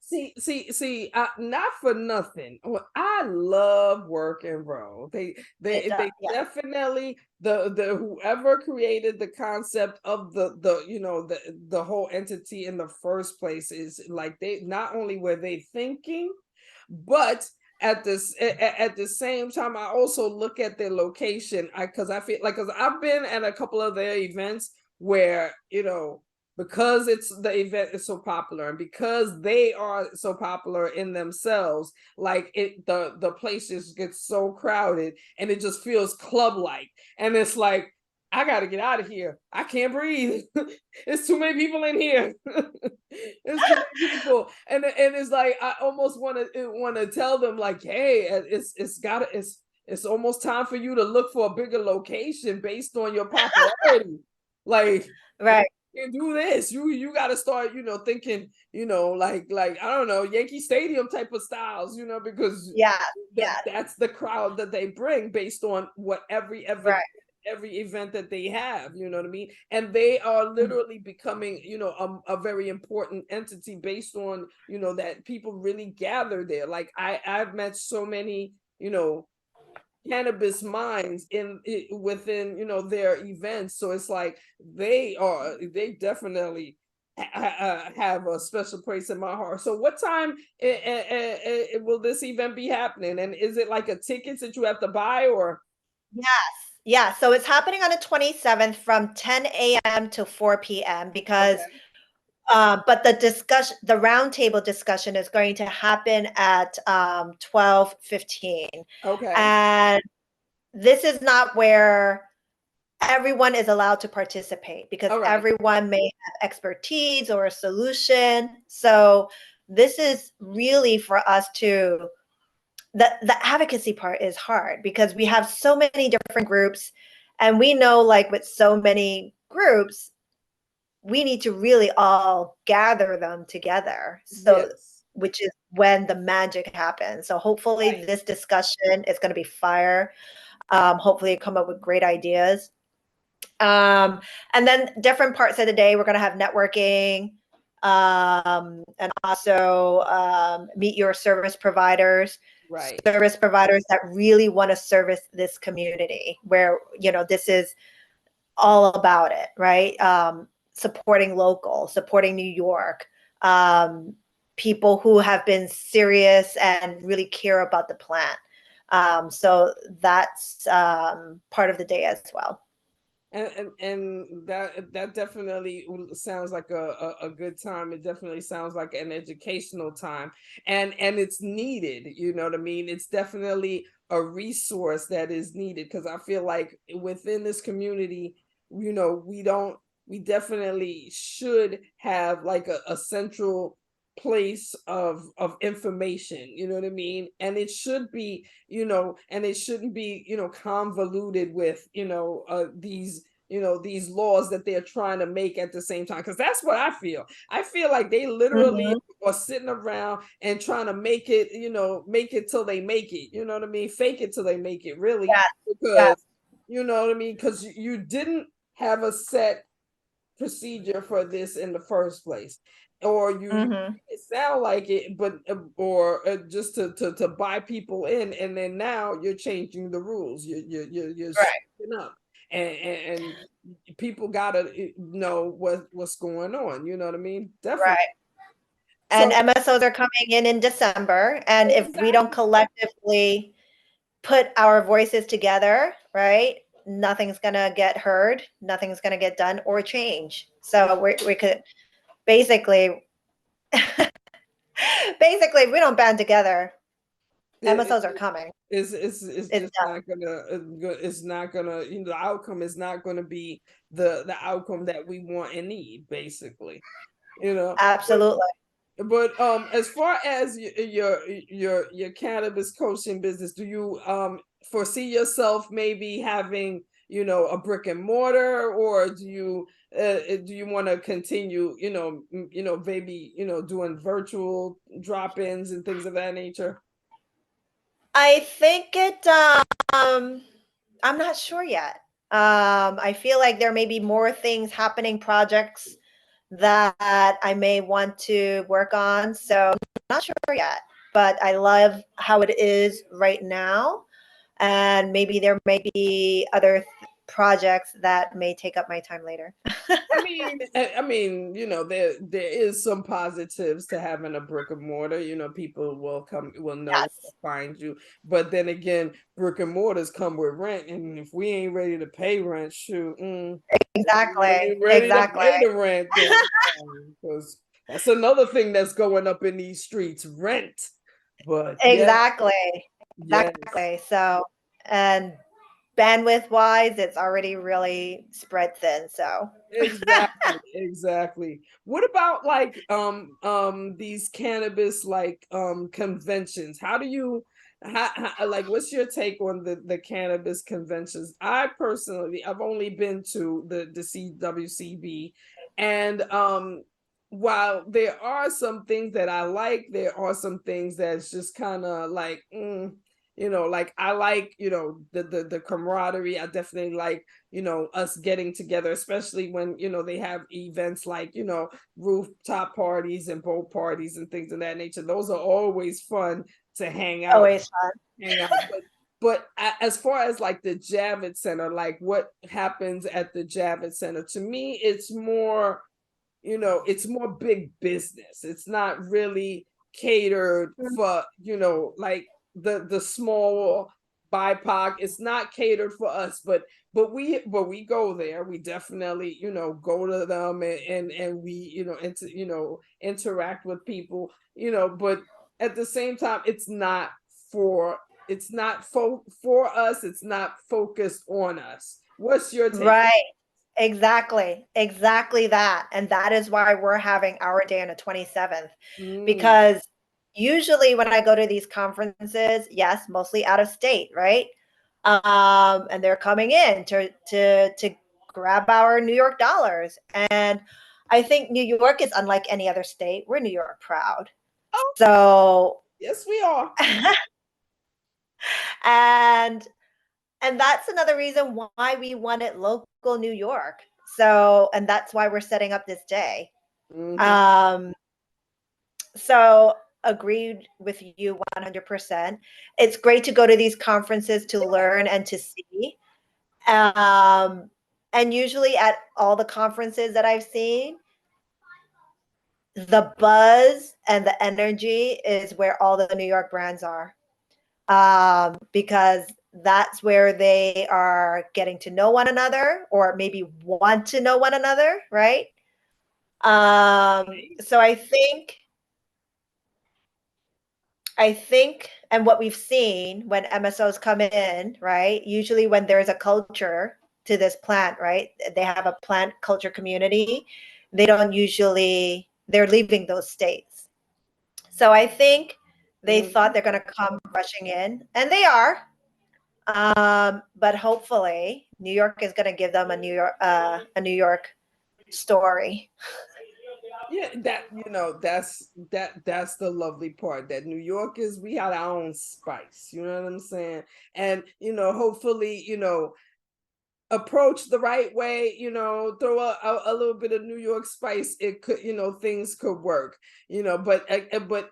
See, not for nothing. I love Work and Roll. They definitely the whoever created the concept of the whole entity in the first place is like, they not only were they thinking, but at the same time, I also look at their location because I feel like, because I've been at a couple of their events where because the event is so popular and because they are so popular in themselves, like the place just gets so crowded and it just feels club-like, and it's like, I got to get out of here. I can't breathe. It's too many people in here. It's too many people, and it's like I almost want to tell them like, hey, it's almost time for you to look for a bigger location based on your popularity. Like, right. You can do this. You got to start, thinking, like I don't know, Yankee Stadium type of styles, because that's the crowd that they bring based on what every event that they have, you know what I mean? And they are literally becoming, a very important entity based on, that people really gather there. Like I've met so many, cannabis minds within, their events. So it's like, they definitely have a special place in my heart. So what time will this event be happening? And is it like a ticket that you have to buy, or? Yes. Yeah, so it's happening on the 27th from 10 a.m. to 4 p.m. because, but the roundtable discussion is going to happen at 12:15. Okay. And this is not where everyone is allowed to participate because everyone may have expertise or a solution. So this is really for us to, the advocacy part is hard because we have so many different groups, and we know, like, with so many groups, we need to really all gather them together. So which is when the magic happens. So hopefully this discussion is going to be fire. Hopefully come up with great ideas. And then different parts of the day, we're going to have networking, and also meet your service providers. Service providers that really want to service this community, where, you know, this is all about it, right? Supporting local, supporting New York, people who have been serious and really care about the plant. So that's part of the day as well. And that definitely sounds like a good time. It definitely sounds like an educational time, and it's needed. You know what I mean? It's definitely a resource that is needed, because I feel like within this community, you know, we definitely should have like a central place of information, you know what I mean? And it should be, you know, and it shouldn't be, you know, convoluted with, you know, these laws that they're trying to make at the same time, because that's what I feel like they literally are sitting around and trying to make it, you know, make it till they make it, you know what I mean, fake it till they make it, really. Because you know what I mean, because you didn't have a set procedure for this in the first place, or you it sound like it, but or just to buy people in, and then now you're changing the rules, you're switching up, and people gotta know what's going on, you know what I mean? Definitely. And MSOs are coming in December, and if we don't collectively put our voices together, right, nothing's gonna get heard, nothing's gonna get done or change. So we could basically if we don't band together, MSOs are coming. It's just not gonna, you know, the outcome is not gonna be the outcome that we want and need, basically, you know. Absolutely. But as far as your cannabis coaching business, do you foresee yourself maybe having, you know, a brick and mortar, or do you want to continue, you know, maybe, you know, doing virtual drop-ins and things of that nature? I think it I'm not sure yet. I feel like there may be more things happening, projects that I may want to work on. So I'm not sure yet, but I love how it is right now. And maybe there may be other projects that may take up my time later. I mean, you know, there is some positives to having a brick and mortar. You know, people will know to find you. But then again, brick and mortars come with rent, and if we ain't ready to pay rent, shoot, exactly, to pay the rent, because that's another thing that's going up in these streets, rent. But exactly. So, and bandwidth wise, it's already really spread thin. So exactly. What about like these cannabis like conventions? How do you like, what's your take on the cannabis conventions? I've only been to the CWCB, and while there are some things that I like, there are some things that's just kind of like you know, like I like, you know, the camaraderie. I definitely like, you know, us getting together, especially when, you know, they have events like, you know, rooftop parties and boat parties and things of that nature. Those are always fun to hang out. Always fun. But as far as like the Javits Center, like what happens at the Javits Center, to me, it's more, you know, it's more big business. It's not really catered for, you know, like the small BIPOC. It's not catered for us, but we go there. We definitely, you know, go to them and we, you know, interact with people, you know, but at the same time, it's not for us. It's not focused on us. What's your take? Right. Exactly that. And that is why we're having our day on the 27th, because usually when I go to these conferences, yes, mostly out of state, right? And they're coming in to grab our New York dollars. And I think New York is unlike any other state. We're New York proud. Oh, so yes, we are. and that's another reason why we wanted local New York. So, and that's why we're setting up this day. So agreed with you 100%. It's great to go to these conferences to learn and to see. And usually at all the conferences that I've seen, the buzz and the energy is where all the New York brands are. Because that's where they are getting to know one another, or maybe want to know one another, right? So I think, and what we've seen when MSOs come in, right? Usually when there's a culture to this plant, right? They have a plant culture community. They don't usually, they're leaving those states. So I think they thought they're going to come rushing in, and they are. But hopefully New York is going to give them a New York story. Yeah, that's the lovely part, that New Yorkers, we have our own spice, you know what I'm saying? And hopefully, approach the right way, throw a little bit of New York spice, it could, things could work, but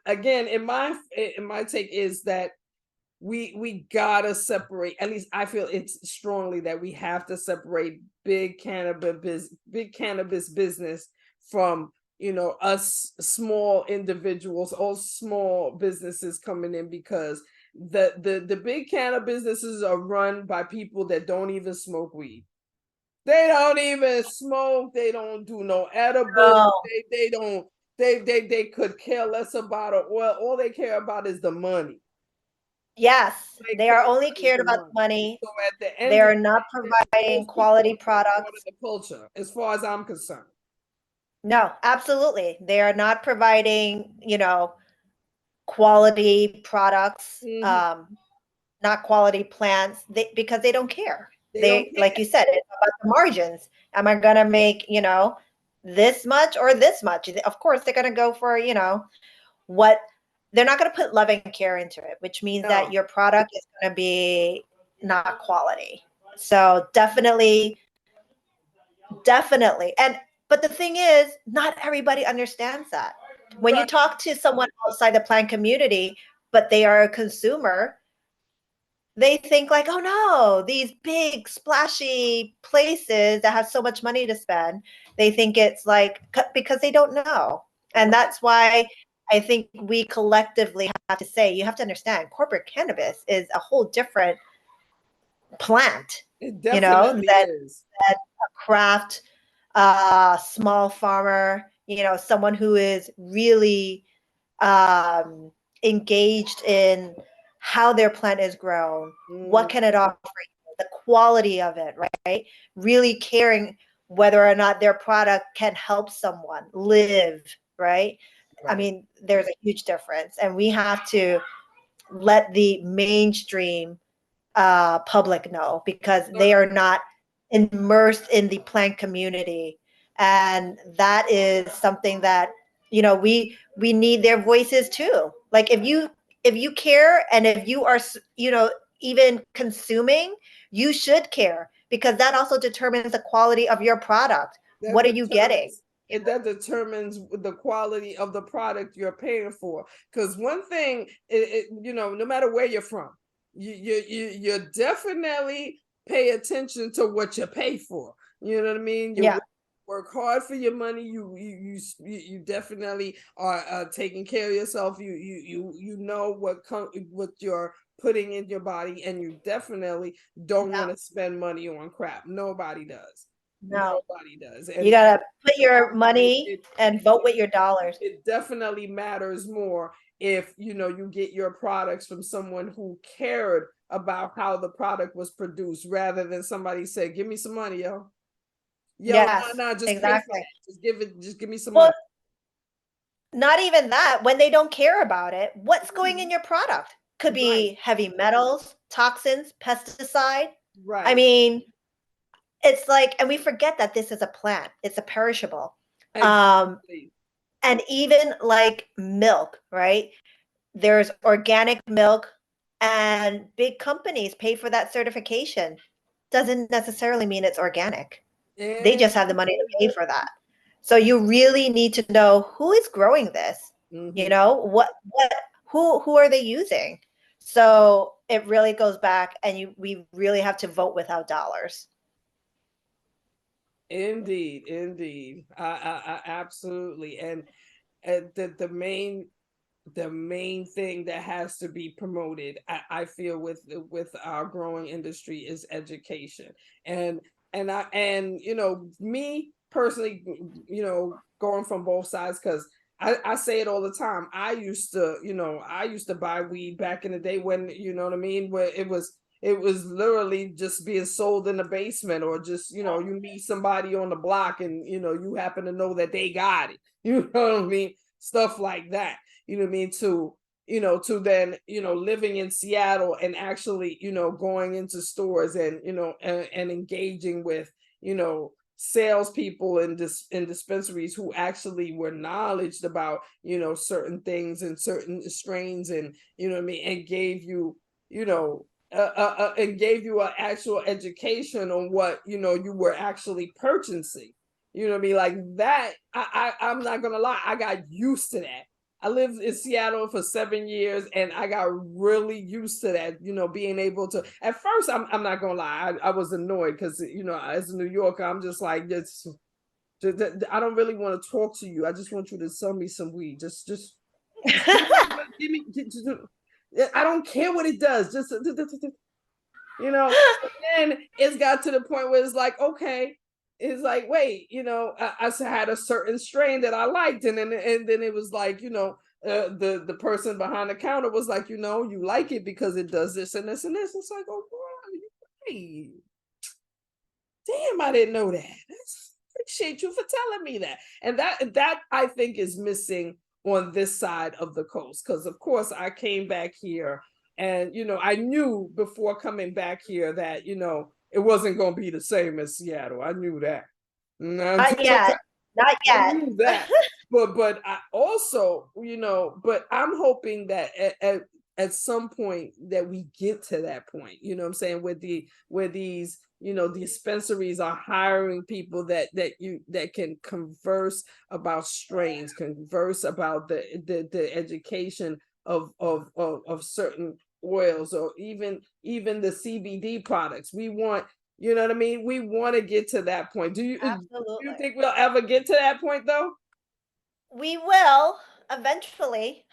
again, in my take is that we gotta separate. At least I feel it's strongly that we have to separate big cannabis business from us small individuals or small businesses coming in, because the big cannabis businesses are run by people that don't even smoke weed. They don't even smoke. They don't do no edibles. Oh. They don't. They could care less about it. Well, all they care about is the money. Yes, they are only cared about money. So at the end, they are not providing quality products. The culture, as far as I'm concerned. No, absolutely. They are not providing, quality products, not quality plants, because they don't care. They like you said, it's about the margins. Am I going to make, this much or this much? Of course, they're going to go for, what they're not going to put love and care into it, which means that your product is going to be not quality. So definitely. But the thing is, not everybody understands that. When you talk to someone outside the plant community, but they are a consumer, they think like, oh no, these big splashy places that have so much money to spend, they think it's like, because they don't know. And that's why I think we collectively have to say, you have to understand, corporate cannabis is a whole different plant. It definitely is. That a craft small farmer, someone who is really engaged in how their plant is grown, what can it offer you, the quality of it, right? Really caring whether or not their product can help someone live, right? I mean, there's a huge difference, and we have to let the mainstream public know, because they are not immersed in the plant community, and that is something that we need their voices too. Like if you care, and if you are even consuming, you should care, because that also determines the quality of your product. What are you getting? That determines the quality of the product you're paying for. Because one thing, no matter where you're from, you definitely pay attention to what you pay for. You know what I mean? You work hard for your money. You definitely are taking care of yourself. You know what you're putting in your body, and you definitely don't want to spend money on crap. Nobody does. No. Nobody does. And you gotta put your money and vote with your dollars. It definitely matters more if you get your products from someone who cared about how the product was produced, rather than somebody say, "Give me some money, yo." Yo, Yes, no, just pay for exactly. it. Just give me some Well, money. not even that. When they don't care about it, what's going in your product? Could be heavy metals, toxins, pesticide. I Right. mean, it's like, and we forget that this is a plant. It's a perishable. Exactly. And even like milk, right? There's organic milk, and big companies pay for that certification. Doesn't necessarily mean it's organic. They Yeah. just have the money to pay for that. So you really need to know who is growing this. You Mhm. know, who are they using? So it really goes back, and we really have to vote with our dollars. Indeed, indeed. I absolutely. And the main thing that has to be promoted, I feel, with our growing industry is education. And me personally, going from both sides, because I say it all the time. I used to buy weed back in the day when, you know what I mean, where it was literally just being sold in the basement, or just, you meet somebody on the block, and you happen to know that they got it. You know what I mean? Stuff like that. You know what I mean? To then, living in Seattle, and actually, going into stores, and and engaging with, salespeople in dispensaries who actually were knowledgeable about, certain things and certain strains, and what I mean, and gave you, and gave you an actual education on what, you were actually purchasing. You know what I mean? Like that, I'm not gonna lie, I got used to that. I lived in Seattle for 7 years, and I got really used to that, being able to. At first, I'm not gonna lie, I was annoyed, because, as a New Yorker, I'm just like, I don't really want to talk to you. I just want you to sell me some weed. Just give me. I don't care what it does. Just, then it's got to the point where it's like, okay, it's like, wait, I had a certain strain that I liked, and then it was like, the person behind the counter was like, you like it because it does this and this and this. It's like, oh, boy, hey, damn, I didn't know that. Appreciate you for telling me that. And that I think is missing on this side of the coast, because of course I came back here, and I knew before coming back here that it wasn't going to be the same as Seattle. I knew that. Not yet. Not I yet. knew that. But I also, but I'm hoping that at some point that we get to that point, what I'm saying, where these, dispensaries are hiring people that can converse about strains, converse about the education of certain oils, or even the CBD products. We want, you know what I mean? We want to get to that point. Do you Absolutely. think we'll ever get to that point, though? We will eventually.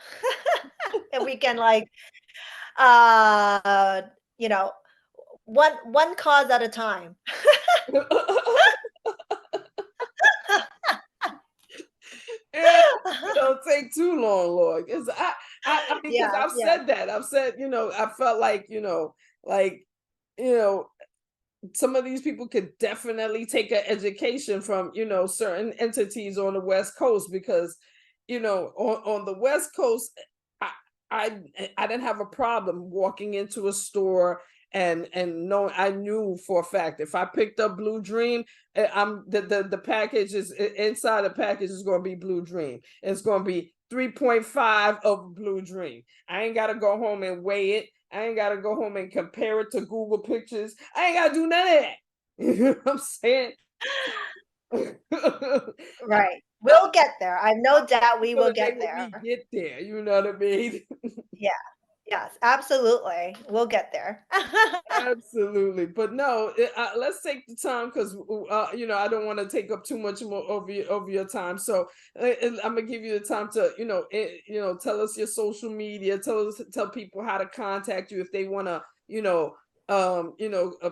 And we can, like, uh, you know, one cause at a time. It don't take too long, Lord. Because I mean, because Yeah, I've yeah. said that. I've said, I felt like, like, you know, some of these people could definitely take an education from, certain entities on the West Coast, because, on the West Coast, I, I I didn't have a problem walking into a store, and knowing, I knew for a fact, if I picked up Blue Dream, I'm the package is, inside the package is going to be Blue Dream. It's going to be 3.5 of Blue Dream. I ain't got to go home and weigh it. I ain't got to go home and compare it to Google Pictures. I ain't got to do none of that. You know what I'm saying? Right. We'll get there. I have no doubt we will get When we there. get there, you know what I mean? Yeah. Yes, absolutely. We'll get there. Absolutely. But no, let's take the time, because I don't want to take up too much more of your time. So I'm gonna give you the time to tell us your social media, tell people how to contact you if they want to um you know uh,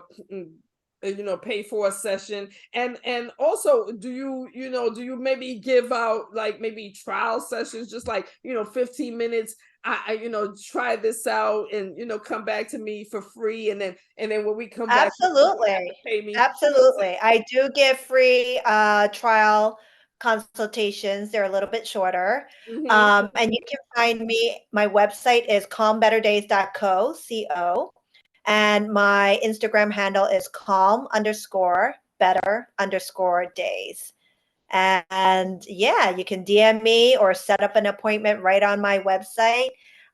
pay for a session, and also do you maybe give out like maybe trial sessions, just like 15 minutes, I try this out and come back to me for free, and then when we come back, Absolutely. pay me. Absolutely. I do give free trial consultations. They're a little bit shorter. Mhm. And you can find me, my website is calmbetterdays.co, and my Instagram handle is calm_better_days. And yeah, you can DM me or set up an appointment right on my website.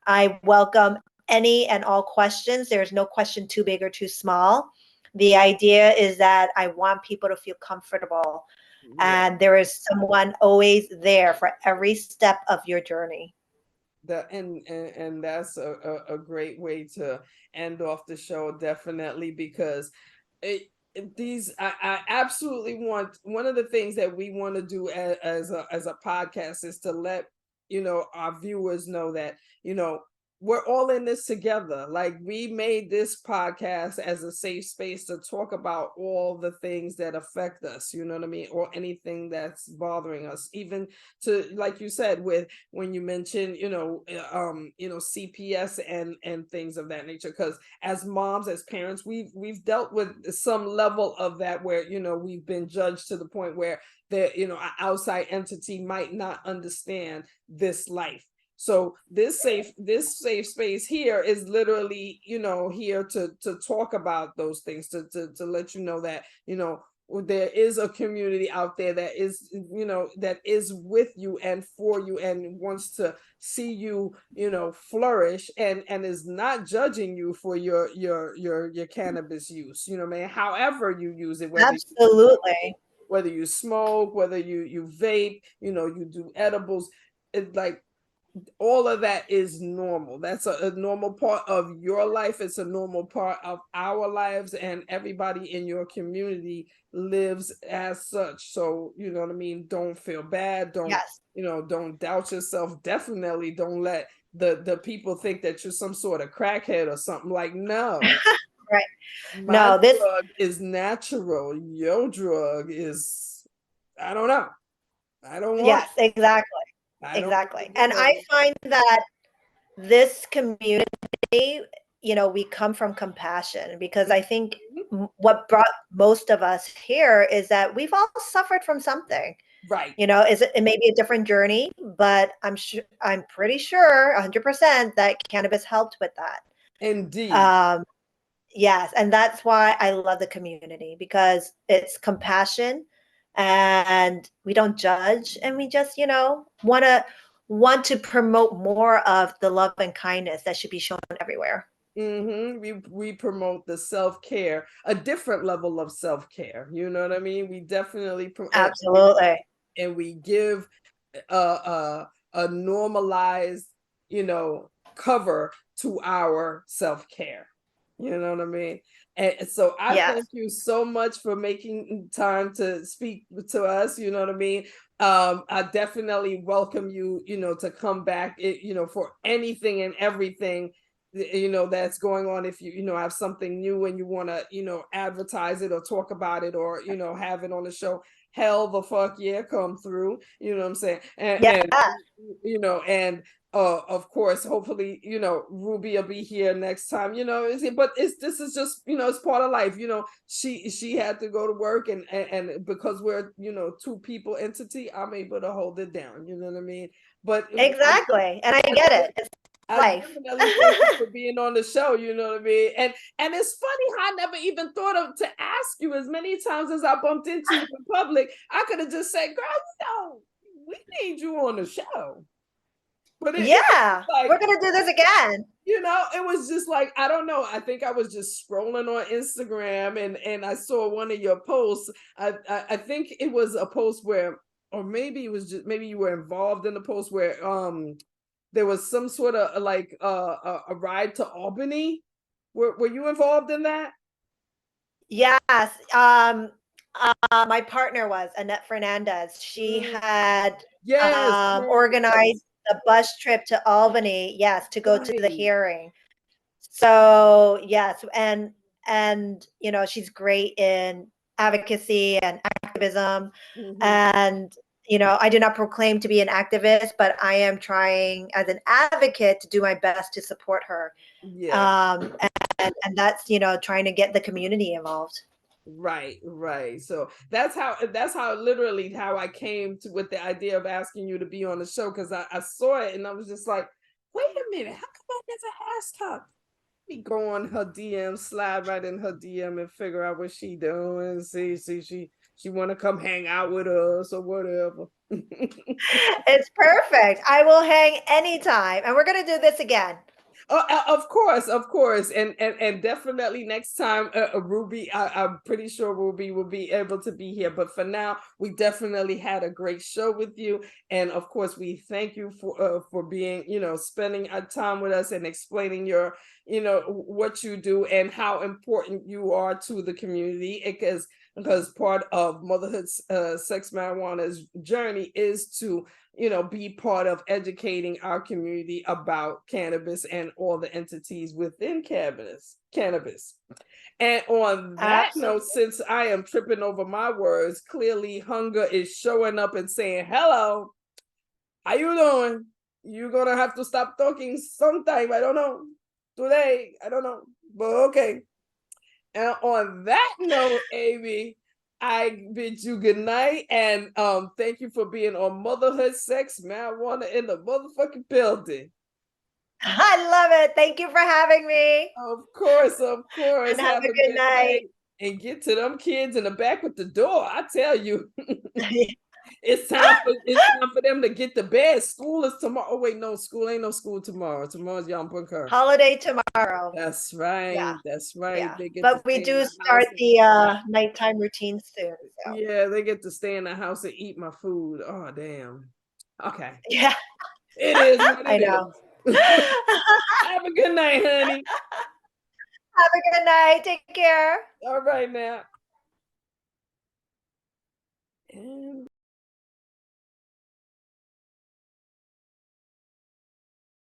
I welcome any and all questions. There's no question too big or too small. The idea is that I want people to feel comfortable, Yeah. and there is someone always there for every step of your journey. And that's a great way to end off the show, definitely, because I absolutely want, one of the things that we want to do as a podcast is to let our viewers know that we're all in this together. Like, we made this podcast as a safe space to talk about all the things that affect us, you know what I mean, or anything that's bothering us, even to, like you said, with when you mentioned CPS and things of that nature, because as moms, as parents, we've dealt with some level of that, where we've been judged to the point where an outside entity might not understand this life. So this safe space here is literally here to talk about those things, to let you know that there is a community out there that is that is with you and for you, and wants to see you flourish, and is not judging you for your cannabis use, man, however you use it, Absolutely. whether you smoke, whether you vape, you do edibles. It's like, all of that is normal. That's a normal part of your life. It's a normal part of our lives, and everybody in your community lives as such. So, you know what I mean? Don't feel bad. Yes. Don't doubt yourself. Definitely don't let the people think that you're some sort of crackhead or something. Like, no. Right. My No, this drug is natural. Your drug is, I don't know. I don't want yes, exactly. I don't want Exactly. it And because I find that this community, we come from compassion, because I think what brought most of us here is that we've all suffered from something. right. It may be a different journey, but I'm pretty sure 100% that cannabis helped with that. Indeed. Um, yes, and that's why I love the community, because it's compassion, and we don't judge, and we just, want to promote more of the love and kindness that should be shown everywhere. We promote the self-care, a different level of self-care. You know what I mean? We definitely Absolutely. and we give a normalized, cover to our self-care. You know what I mean? And so I Yes. thank you so much for making time to speak to us. You know what I mean? I definitely welcome you, to come back, for anything and everything, that's going on. If you have something new and you want to, advertise it or talk about it, or, have it on the show, hell the fuck yeah, come through. You know what I'm saying? Yeah. And of course, hopefully, Ruby will be here next time, but this is just, it's part of life. She had to go to work, and because we're, two people entity, I'm able to hold it down. You know what I mean? But Exactly. And I get it. It's I life. definitely thank you for being on the show. You know what I mean? And it's funny how I never even thought of to ask you. As many times as I bumped into you in public, I could have just said, "Girl, we need you on the show." But Yeah, like, we're going to do this again. it was just like, I don't know. I think I was just scrolling on Instagram, and I saw one of your posts. I think it was a post where, or maybe it was just, maybe you were involved in the post where there was some sort of like a ride to Albany. Were you involved in that? Yes. My partner was Annette Fernandez. She had Yes. organized a bus trip to Albany, yes, to go to the Right. hearing. So yes, and and she's great in advocacy and activism. Mhm. And I do not proclaim to be an activist, but I am trying as an advocate to do my best to support her. Yeah. And that's trying to get the community involved. Right. So that's how literally how I came to with the idea of asking you to be on the show, because I saw it and I was just like, wait a minute, how come I never asked her? Me go on her DM, slide right in her DM and figure out what she doing. See she want to come hang out with us or whatever. It's perfect. I will hang anytime, and we're gonna do this again. Of course, and definitely next time, Ruby. I'm pretty sure Ruby will be able to be here. But for now, we definitely had a great show with you, and of course, we thank you for being, spending our time with us and explaining your, what you do and how important you are to the community. Because part of Motherhood Sex Marijuana's journey is to be part of educating our community about cannabis and all the entities within cannabis. And on that note, since I am tripping over my words, clearly hunger is showing up and saying, hello, how you doing? You're going to have to stop talking sometime. I don't know. Today, I don't know. But okay. And on that note, Amy, I bid you good night, and thank you for being on Motherhood, Sex, Marijuana in the motherfucking building. I love it. Thank you for having me. Of course. And have a good night. And get to them kids in the back with the door. I tell you, it's time for them to get to bed. School is tomorrow. Oh wait, no, school ain't no school tomorrow. Tomorrow's Yom Kippur. Holiday tomorrow. That's right. Yeah. That's right. Yeah. They get But we do start the nighttime routine soon. So. Yeah, they get to stay in the house and eat my food. Oh, damn. Okay. Yeah. It is what it I know. Have a good night, honey. Have a good night. Take care. All right now. And